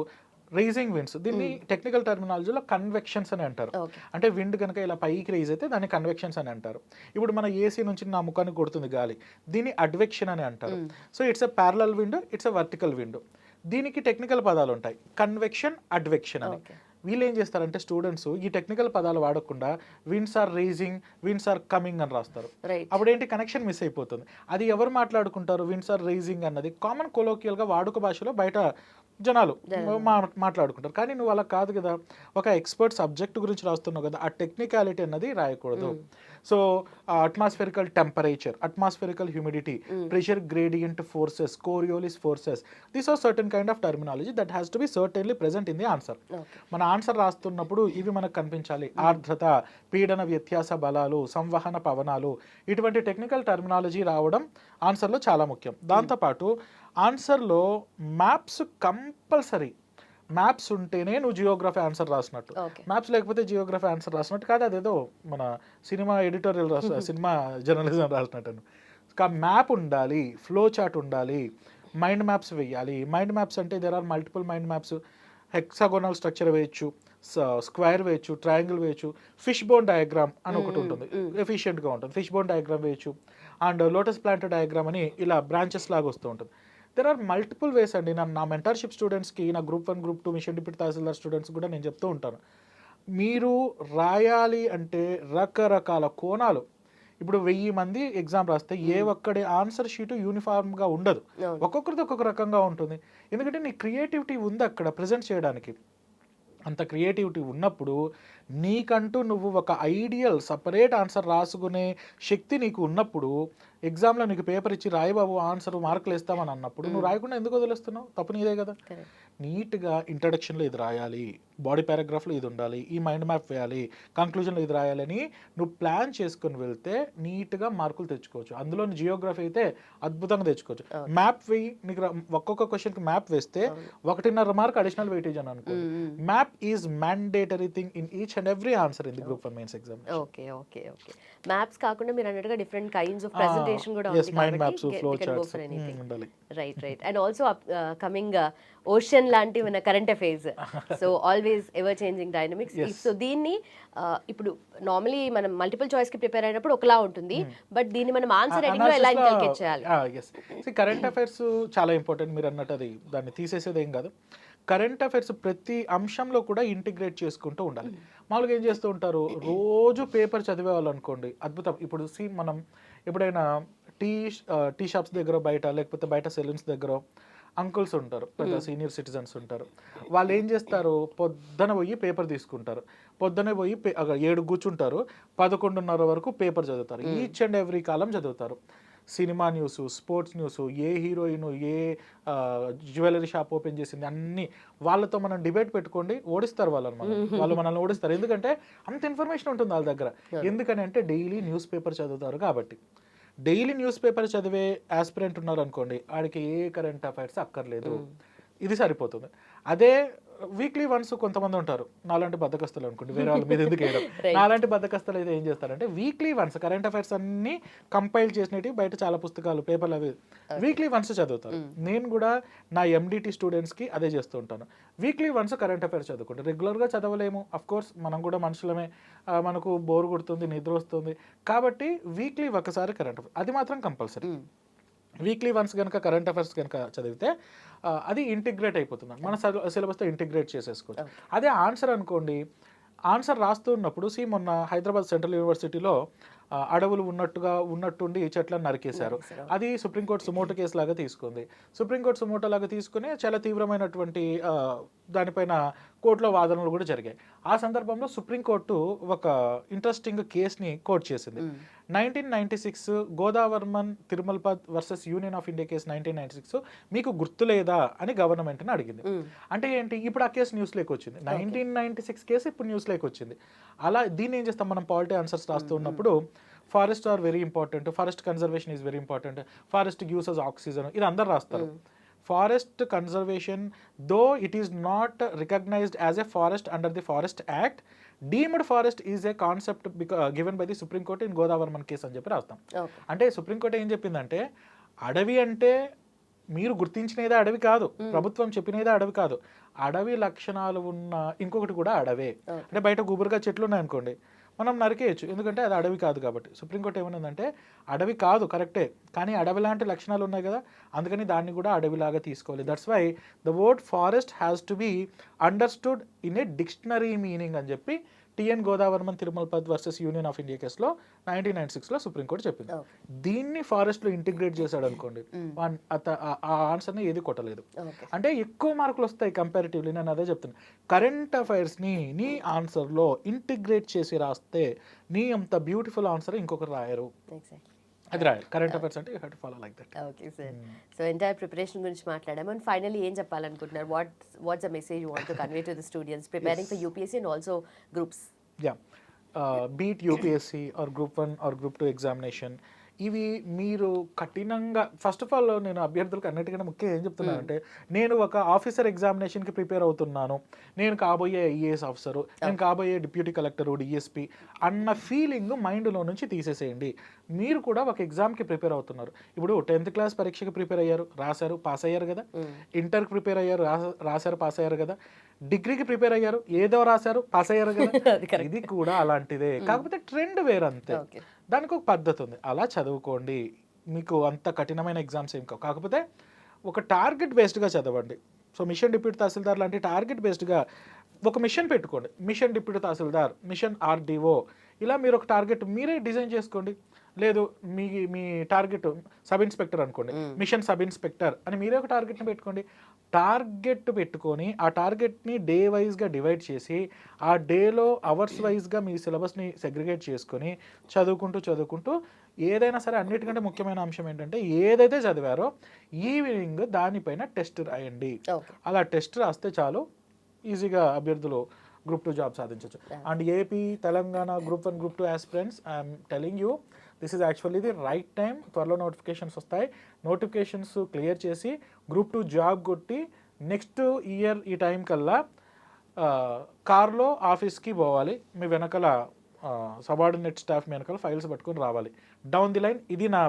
రైజింగ్ విండ్స్, దీన్ని టెక్నికల్ టర్మినాలజీలో కన్వెక్షన్స్ అని అంటారు. అంటే విండ్ కనుక ఇలా పైకి రైజ్ అయితే దాన్ని కన్వెక్షన్స్ అని అంటారు. ఇప్పుడు మన ఏసీ నుంచి నా ముఖానికి కొడుతుంది గాలి, దీన్ని అడ్వెక్షన్ అని అంటారు. So it's a parallel wind, it's a vertical wind. దీనికి టెక్నికల్ పదాలు ఉంటాయి, కన్వెక్షన్, అడ్వెక్షన్ అని. వీళ్ళు ఏం చేస్తారంటే స్టూడెంట్స్ ఈ టెక్నికల్ పదాలు వాడకుండా winds are rising, winds are coming అని రాస్తారు. అప్పుడు ఏంటి, కనెక్షన్ మిస్ అయిపోతుంది. అది ఎవరు మాట్లాడుకుంటారు? విండ్స్ ఆర్ రైజింగ్ అన్నది కామన్ కొలోకియల్గా వాడుక భాషలో బయట జనాలు మాట్లాడుకుంటారు. కానీ నువ్వు అలా కాదు కదా, ఒక ఎక్స్పర్ట్ సబ్జెక్ట్ గురించి రాస్తున్నావు కదా, ఆ టెక్నికాలిటీ అన్నది రాయకూడదు. So atmospherical temperature, atmospherical humidity, pressure gradient forces, Coriolis forces, these are certain kind of terminology that has to be certainly present in the answer. మన ఆన్సర్ రాస్తున్నప్పుడు ఇవి మనకు కనిపించాలి. ఆర్ద్రత, పీడన వ్యత్యాస బలాలు, సంవహన పవనాలు, ఇటువంటి టెక్నికల్ టర్మినాలజీ రావడం ఆన్సర్లో చాలా ముఖ్యం. దాంతోపాటు ఆన్సర్లో మ్యాప్స్ కంపల్సరీ. మ్యాప్స్ ఉంటేనే నువ్వు జియోగ్రఫీ ఆన్సర్ రాసినట్టు, మ్యాప్స్ లేకపోతే జియోగ్రఫీ ఆన్సర్ రాసినట్టు కాదు. అదేదో మన సినిమా ఎడిటోరియల్ సినిమా జర్నలిజం రాసినట్టు. మ్యాప్ ఉండాలి, ఫ్లో చార్ట్ ఉండాలి, మైండ్ మ్యాప్స్ వేయాలి. మైండ్ మ్యాప్స్ అంటే there are multiple mind maps. Hexagonal structure వేయచ్చు, స్క్వేర్ వేయచ్చు, ట్రయాంగిల్ వేయచ్చు, ఫిష్ బోన్ డయాగ్రామ్ అని ఒకటి ఉంటుంది, ఎఫిషియెంట్గా ఉంటుంది. ఫిష్ బోన్ డయాగ్రామ్ వేయచ్చు, అండ్ లోటస్ ప్లాంట్ డయాగ్రామ్ అని ఇలా బ్రాంచెస్ లాగా వస్తూ ఉంటుంది. దెర్ ఆర్ మల్టిపుల్ వేస్ అండి. నా మెంటర్షిప్ స్టూడెంట్స్కి, నా గ్రూప్ 1, గ్రూప్ 2 మిషన్ డిప్యూటీ తహసీల్దార్ స్టూడెంట్స్ కూడా నేను చెప్తూ ఉంటాను, మీరు రాయాలి అంటే రకరకాల కోణాలు. ఇప్పుడు 1000 మంది ఎగ్జామ్ రాస్తే ఏ ఒక్కడి ఆన్సర్ షీటు యూనిఫామ్గా ఉండదు, ఒక్కొక్కరిది ఒక్కొక్క రకంగా ఉంటుంది. ఎందుకంటే నీ క్రియేటివిటీ ఉంది అక్కడ ప్రజెంట్ చేయడానికి. అంత క్రియేటివిటీ ఉన్నప్పుడు నీకంటూ నువ్వు ఒక ఐడియల్ సపరేట్ ఆన్సర్ రాసుకునే శక్తి నీకు ఉన్నప్పుడు ఎగ్జామ్లో నీకు పేపర్ ఇచ్చి రాయి బాబు ఆన్సర్ మార్కులు ఇస్తామని అన్నప్పుడు నువ్వు రాయకుండా ఎందుకు వదిలేస్తున్నావు? తప్పు నీదే కదా. నీట్గా ఇంట్రడక్షన్లో ఇది రాయాలి, బాడీ పారాగ్రాఫ్లో ఇది ఉండాలి, ఈ మైండ్ మ్యాప్ వేయాలి, కంక్లూజన్లో ఇది రాయాలని నువ్వు ప్లాన్ చేసుకుని వెళ్తే నీట్గా మార్కులు తెచ్చుకోవచ్చు. అందులో జియోగ్రఫీ అయితే అద్భుతంగా తెచ్చుకోవచ్చు. మ్యాప్ వేయి, నీకు ఒక్కొక్క క్వశ్చన్కి మ్యాప్ వేస్తే 1.5 మార్క్ అడిషనల్ వెయిటేజ్ అని అనుకో. Map is mandatory thing in each and every answer in the group 1 mains exam. Okay okay okay. Maps కాకుండా మీరు అన్నట్టుగా డిఫరెంట్ కైండ్స్ ఆఫ్ ప్రెజెంటేషన్ కూడా ఉంది ఉండాలి. Right right. And also coming ocean లాంటి మన current affairs, so always ever changing dynamics. So దీన్ని ఇప్పుడు నార్మలీ మనం మల్టిపుల్ చాయిస్ కి ప్రిపేర్ అయినప్పుడు ఒకలా ఉంటుంది, బట్ దీన్ని మనం ఆన్సర్ రైటింగ్ లో ఎలా ఇంకల్కేట్ చేయాలి? కరెంట్ అఫైర్స్ చాలా ఇంపార్టెంట్. మీరు అన్నట్టు అది దాన్ని తీసేసేది ఏం కాదు. కరెంట్ అఫైర్స్ ప్రతి అంశంలో కూడా ఇంటిగ్రేట్ చేసుకుంటూ ఉండాలి. మామూలుగా ఏం చేస్తూ ఉంటారు, రోజు పేపర్ చదివే వాళ్ళు అనుకోండి అద్భుతం. ఇప్పుడు మనం ఎప్పుడైనా టీ షాప్స్ దగ్గర బయట, లేకపోతే బయట సెలూన్స్ దగ్గర అంకుల్స్ ఉంటారు, పెద్ద సీనియర్ సిటిజన్స్ ఉంటారు. వాళ్ళు ఏం చేస్తారు, పొద్దున పోయి పేపర్ తీసుకుంటారు, పొద్దునే పోయి 7 కూర్చుంటారు, 11:30 వరకు పేపర్ చదువుతారు. ఈచ్ అండ్ ఎవ్రీ కాలం చదువుతారు. సినిమా న్యూస్, స్పోర్ట్స్ న్యూస్, ఏ హీరోయిన్ ఏ జ్యువెలరీ షాప్ ఓపెన్ చేసింది, అన్ని వాళ్ళతో మనం డిబేట్ పెట్టుకోండి, ఓడిస్తారు వాళ్ళు మనల్ని ఓడిస్తారు. ఎందుకంటే అంత ఇన్ఫర్మేషన్ ఉంటుంది వాళ్ళ దగ్గర. ఎందుకని అంటే డైలీ న్యూస్ పేపర్ చదువుతారు కాబట్టి. డైలీ న్యూస్ పేపర్ చదివే ఆస్పిరెంట్ ఉన్నారు అనుకోండి, ఆడికి ఏ కరెంట్ అఫైర్స్ అక్కర్లేదు, ఇది సరిపోతుంది. అదే వీక్లీ వన్స్ కొంతమంది ఉంటారు, నాలాంటి బద్దకస్తులు అనుకోండి, వేరే వాళ్ళ మీద ఎందుకు వేయడం, నాలాంటి బద్దకస్తులు అయితే ఏం చేస్తారంటే వీక్లీ వన్స్ కరెంట్ అఫైర్స్ అన్ని కంపైల్ చేసినవి బయట చాలా పుస్తకాలు పేపర్లు అవి వీక్లీ వన్స్ చదువుతారు. నేను కూడా నా ఎండిటి స్టూడెంట్స్కి అదే చేస్తూ ఉంటాను. వీక్లీ వన్స్ కరెంట్ అఫైర్స్ చదువుకుంటాను. రెగ్యులర్గా చదవలేము, అఫ్ కోర్స్ మనం కూడా మనుషులమే, మనకు బోర్ కొడుతుంది, నిద్ర వస్తుంది, కాబట్టి వీక్లీ ఒకసారి కరెంట్ అఫైర్స్ అది మాత్రం కంపల్సరీ. వీక్లీ వన్స్ కనుక కరెంట్ అఫైర్స్ కనుక చదివితే అది ఇంటిగ్రేట్ అయిపోతుంది, మన సిలబస్తో ఇంటిగ్రేట్ చేసేసుకోవచ్చు. అదే ఆన్సర్ అనుకోండి, ఆన్సర్ రాస్తున్నప్పుడు మొన్న హైదరాబాద్ సెంట్రల్ యూనివర్సిటీలో అడవులు ఉన్నట్టుండి చెట్లను నరికేశారు. అది సుప్రీంకోర్టు సుమోటో కేసు లాగా తీసుకుంది. సుప్రీంకోర్టు సుమోటో లాగా తీసుకుని చాలా తీవ్రమైనటువంటి దానిపైన కోర్టులో వాదనలు కూడా జరిగాయి. ఆ సందర్భంలో సుప్రీంకోర్టు ఒక ఇంట్రెస్టింగ్ కేసుని కోట్ చేసింది. 1996 Godavarman Thirumulpad versus Union of India case 1996 మీకు గుర్తు లేదా అని గవర్నమెంట్ని అడిగింది. అంటే ఏంటి, ఇప్పుడు ఆ కేసు న్యూస్లోకి వచ్చింది. 1996 కేసు ఇప్పుడు న్యూస్లోకి వచ్చింది. అలా దీన్ని ఏం చేస్తాం మనం పాలిటీ ఆన్సర్స్ రాస్తూ ఉన్నప్పుడు, forest are very important, forest conservation is very important, forest gives us oxygen, ఇది అందరు రాస్తారు. Forest conservation though it is not recognised as a forest under the forest act, deemed forest is a concept given by the Supreme Court in Godavarman case అని చెప్పి రాస్తాం. అంటే supreme court ఏం చెప్పిందంటే, అడవి అంటే మీరు గుర్తించినదే అడవి కాదు, ప్రభుత్వం చెప్పినదే అడవి కాదు, అడవి లక్షణాలు ఉన్న ఇంకొకటి కూడా అడవే. అంటే బయట గుబురుగా చెట్లు ఉన్నాయనుకోండి, మనం నరికేయచ్చు, ఎందుకంటే అది అడవి కాదు కాబట్టి. సుప్రీంకోర్టు ఏమన్నదంటే, అడవి కాదు కరెక్టే, కానీ అడవి లాంటి లక్షణాలు ఉన్నాయి కదా, అందుకని దాన్ని కూడా అడవిలాగా తీసుకోవాలి. That's why the word forest has to be understood in a dictionary meaning అని చెప్పి TN Godavarman Thirumulpad versus Union of India కేసులో 1996లో సుప్రీంకోర్టు చెప్పింది. దీన్ని ఫారెస్ట్లో ఇంటిగ్రేట్ చేశాడు అనుకోండి, ఆ ఆన్సర్ని ఏది కొట్టలేదు. అంటే ఎక్కువ మార్కులు వస్తాయి కంపారిటివ్లీ. నేను అదే చెప్తున్నాను, కరెంట్ అఫైర్స్ని నీ ఆన్సర్లో ఇంటిగ్రేట్ చేసి రాస్తే నీ అంత బ్యూటిఫుల్ ఆన్సర్ ఇంకొకరు రాయరు. అది రాయాలి. కరెంట్ అఫైర్స్ అంటే you have to follow like that. Okay sir. So entire preparation గురించి మాట్లాడాము. అండ్ ఫైనల్లీ ఏం చెప్పాలనుకుంటున్నారు? What's the message you want to convey to the students preparing for UPSC and also groups? Be it UPSC or group 1 or group 2 examination, ఇవి మీరు కఠినంగా, first of all నేను అభ్యర్థులకు అన్నిటికన్నా ముఖ్యంగా ఏం చెప్తున్నానంటే, నేను ఒక ఆఫీసర్ ఎగ్జామినేషన్కి ప్రిపేర్ అవుతున్నాను, నేను కాబోయే ఐఏఎస్ ఆఫీసరు, నేను కాబోయే డిప్యూటీ కలెక్టరు, డిఎస్పీ అన్న ఫీలింగ్ మైండ్లో నుంచి తీసేసేయండి. మీరు కూడా ఒక ఎగ్జామ్కి ప్రిపేర్ అవుతున్నారు. ఇప్పుడు 10th క్లాస్ పరీక్షకి ప్రిపేర్ అయ్యారు, రాశారు, పాస్ అయ్యారు కదా. ఇంటర్కి ప్రిపేర్ అయ్యారు, రాశారు, పాస్ అయ్యారు కదా. డిగ్రీకి ప్రిపేర్ అయ్యారు, ఏదో రాశారు, పాస్ అయ్యారు కదా. ఇది కూడా అలాంటిదే, కాకపోతే ట్రెండ్ వేరంతే, దానికి ఒక పద్ధతి ఉంది. అలా చదువుకోండి, మీకు అంత కఠినమైన ఎగ్జామ్స్ ఏం కావు. కాకపోతే ఒక టార్గెట్ బేస్డ్గా చదవండి. సో మిషన్ డిప్యూటీ తహసీల్దార్ లాంటి టార్గెట్ బేస్డ్గా ఒక మిషన్ పెట్టుకోండి. మిషన్ డిప్యూటీ తహసీల్దార్, మిషన్ ఆర్డీఓ, ఇలా మీరు ఒక టార్గెట్ మీరే డిజైన్ చేసుకోండి. లేదు మీ టార్గెట్ సబ్ ఇన్స్పెక్టర్ అనుకోండి, మిషన్ సబ్ ఇన్స్పెక్టర్ అని మీరే ఒక టార్గెట్ని పెట్టుకోండి. టార్గెట్ పెట్టుకొని ఆ టార్గెట్ని డే వైజ్గా డివైడ్ చేసి ఆ డేలో అవర్స్ వైజ్గా మీ సిలబస్ని సెగ్రిగేట్ చేసుకొని చదువుకుంటూ ఏదైనా సరే అన్నిటికంటే ముఖ్యమైన అంశం ఏంటంటే ఏదైతే చదివారో ఈవినింగ్ దానిపైన టెస్ట్ రాయండి. అలా టెస్ట్ రాస్తే చాలు, ఈజీగా అభ్యర్థులు గ్రూప్ 2 జాబ్ సాధించవచ్చు. And AP Telangana group 1 group 2 aspirants, I'm telling you this is actually the right time. త్వరలో నోటిఫికేషన్స్ వస్తాయి. నోటిఫికేషన్స్ క్లియర్ చేసి గ్రూప్ 2 జాబ్ కొట్టి నెక్స్ట్ ఇయర్ ఈ టైం కల్లా కార్లో ఆఫీస్కి పోవాలి. మీ వెనకాల సబార్డినేట్ స్టాఫ్ వెనకాల ఫైల్స్ పట్టుకొని రావాలి. డౌన్ ది లైన్ ఇది నా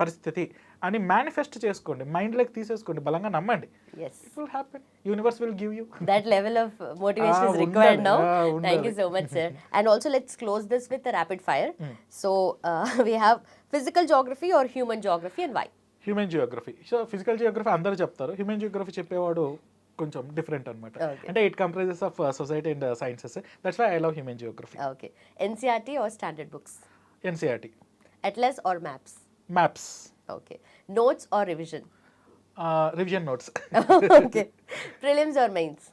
పరిస్థితి అని మేనిఫెస్ట్ చేసుకోండి, మైండ్లోకి తీసేసుకోండి, బలంగా నమ్మండి. Yes. It will happen. Universe will give you. That level of motivation is required now. undali. Thank you so much, sir. And also let's close this with a rapid fire. So we have physical geography or human geography and why? Human geography. So physical geography అందరూ చెప్తారు, human geography చెప్పేవాడు కొంచెం different అనమాట. అంటే it comprises of society and sciences. That's why I love human geography. Okay. NCERT or standard books? NCERT. Atlas or maps? Maps. Okay. Notes or revision? Revision notes. Okay. Prelims or mains?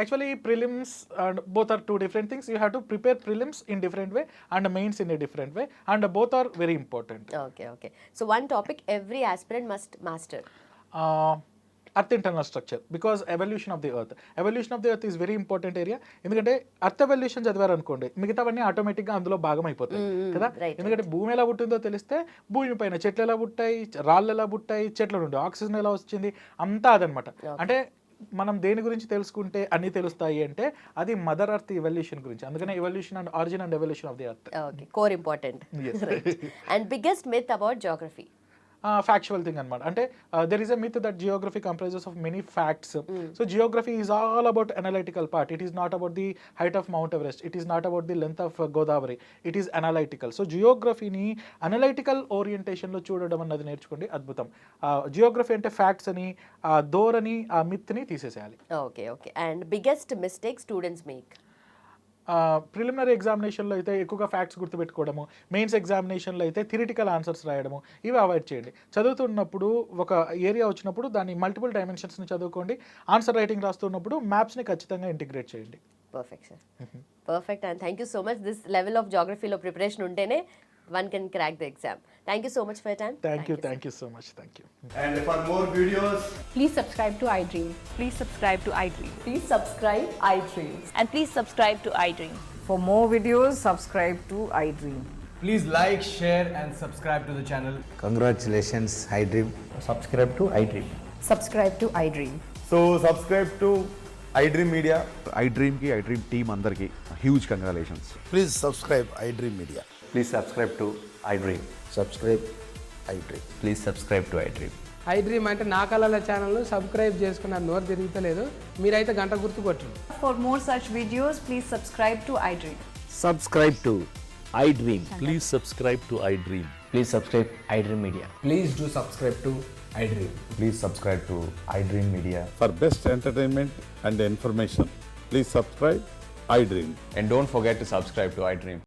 Actually, prelims and both are two different things. You have to prepare prelims in different way and mains in a different way, and both are very important. Okay. So one topic every aspirant must master. Earth internal structure, because evolution of the earth is very important area. ఎందుకంటే earth evolution చదివారు అనుకోండి, మిగతావన్నీ ఆటోమేటిక్గా అందులో భాగం అయిపోతాయి కదా. ఎందుకంటే భూమి ఎలా పుట్టిందో తెలిస్తే భూమి పైన చెట్లు ఎలా పుట్టాయి, రాళ్ళు ఎలా పుట్టాయి, చెట్ల నుండి ఆక్సిజన్ ఎలా వచ్చింది, అంతా అదనమాట. అంటే మనం దేని గురించి తెలుసుకుంటే అన్ని తెలుస్తాయి అంటే అది మదర్ అర్త్ ఎవల్యూషన్ గురించి. అందుకనే evolution and origin and evolution of the earth. Okay. Core important. Yes. Right. And biggest myth about geography? Factual thing అనమాట. అంటే there is a myth that geography comprises of many facts. So geography is all about analytical part. It is not about the height of Mount Everest. It is not about the length of Godavari. It is analytical. So జియోగ్రఫీని analytical ఓరియంటేషన్లో చూడడం అన్నది నేర్చుకోండి, అద్భుతం. Geography అంటే facts అని, ఆ ధోరణి, ఆ మిత్ని తీసేసేయాలి. Okay. And biggest mistake students make? Preliminary ఎగ్జామినేషన్లో అయితే ఎక్కువగా ఫ్యాక్ట్స్ గుర్తుపెట్టుకోవడము, మెయిన్స్ ఎగ్జామినేషన్లో అయితే థిరిటికల్ ఆన్సర్స్ రాయడము, ఇవి అవాయిడ్ చేయండి. చదువుతున్నప్పుడు ఒక ఏరియా వచ్చినప్పుడు దాన్ని మల్టిపుల్ డైమెన్షన్స్ని చదువుకోండి. ఆన్సర్ రైటింగ్ రాస్తున్నప్పుడు మ్యాప్స్ని ఖచ్చితంగా ఇంటిగ్రేట్ చేయండి. Perfect, sir. Perfect, and thank you so much. This level of geography lo preparation untene one can crack the exam. Thank you so much for your time. Thank you so much. Thank you. And for more videos, Please subscribe to iDream. Please subscribe to iDream. Please subscribe iDream. And please subscribe to iDream. For more videos, subscribe to iDream. please like, share, and subscribe to the channel. Congratulations, iDream. subscribe to iDream. Subscribe to iDream. So subscribe to iDream Media. iDream team అందరికి huge congratulations. Please subscribe iDream Media. Please subscribe to iDream. Subscribe iDream. Please subscribe to iDream. iDream అంటే నా కళల ఛానల్ను subscribe చేసుకున్న నోరు తిరుగుతలేదు, మీరైతే గంట గుర్తు కొట్టండి. For more such videos, please subscribe to iDream. Subscribe to iDream. Please subscribe to iDream. Please subscribe iDream Media. Please do subscribe to iDream. Please subscribe to iDream Media. For best entertainment and information, please subscribe iDream. And don't forget to subscribe to iDream.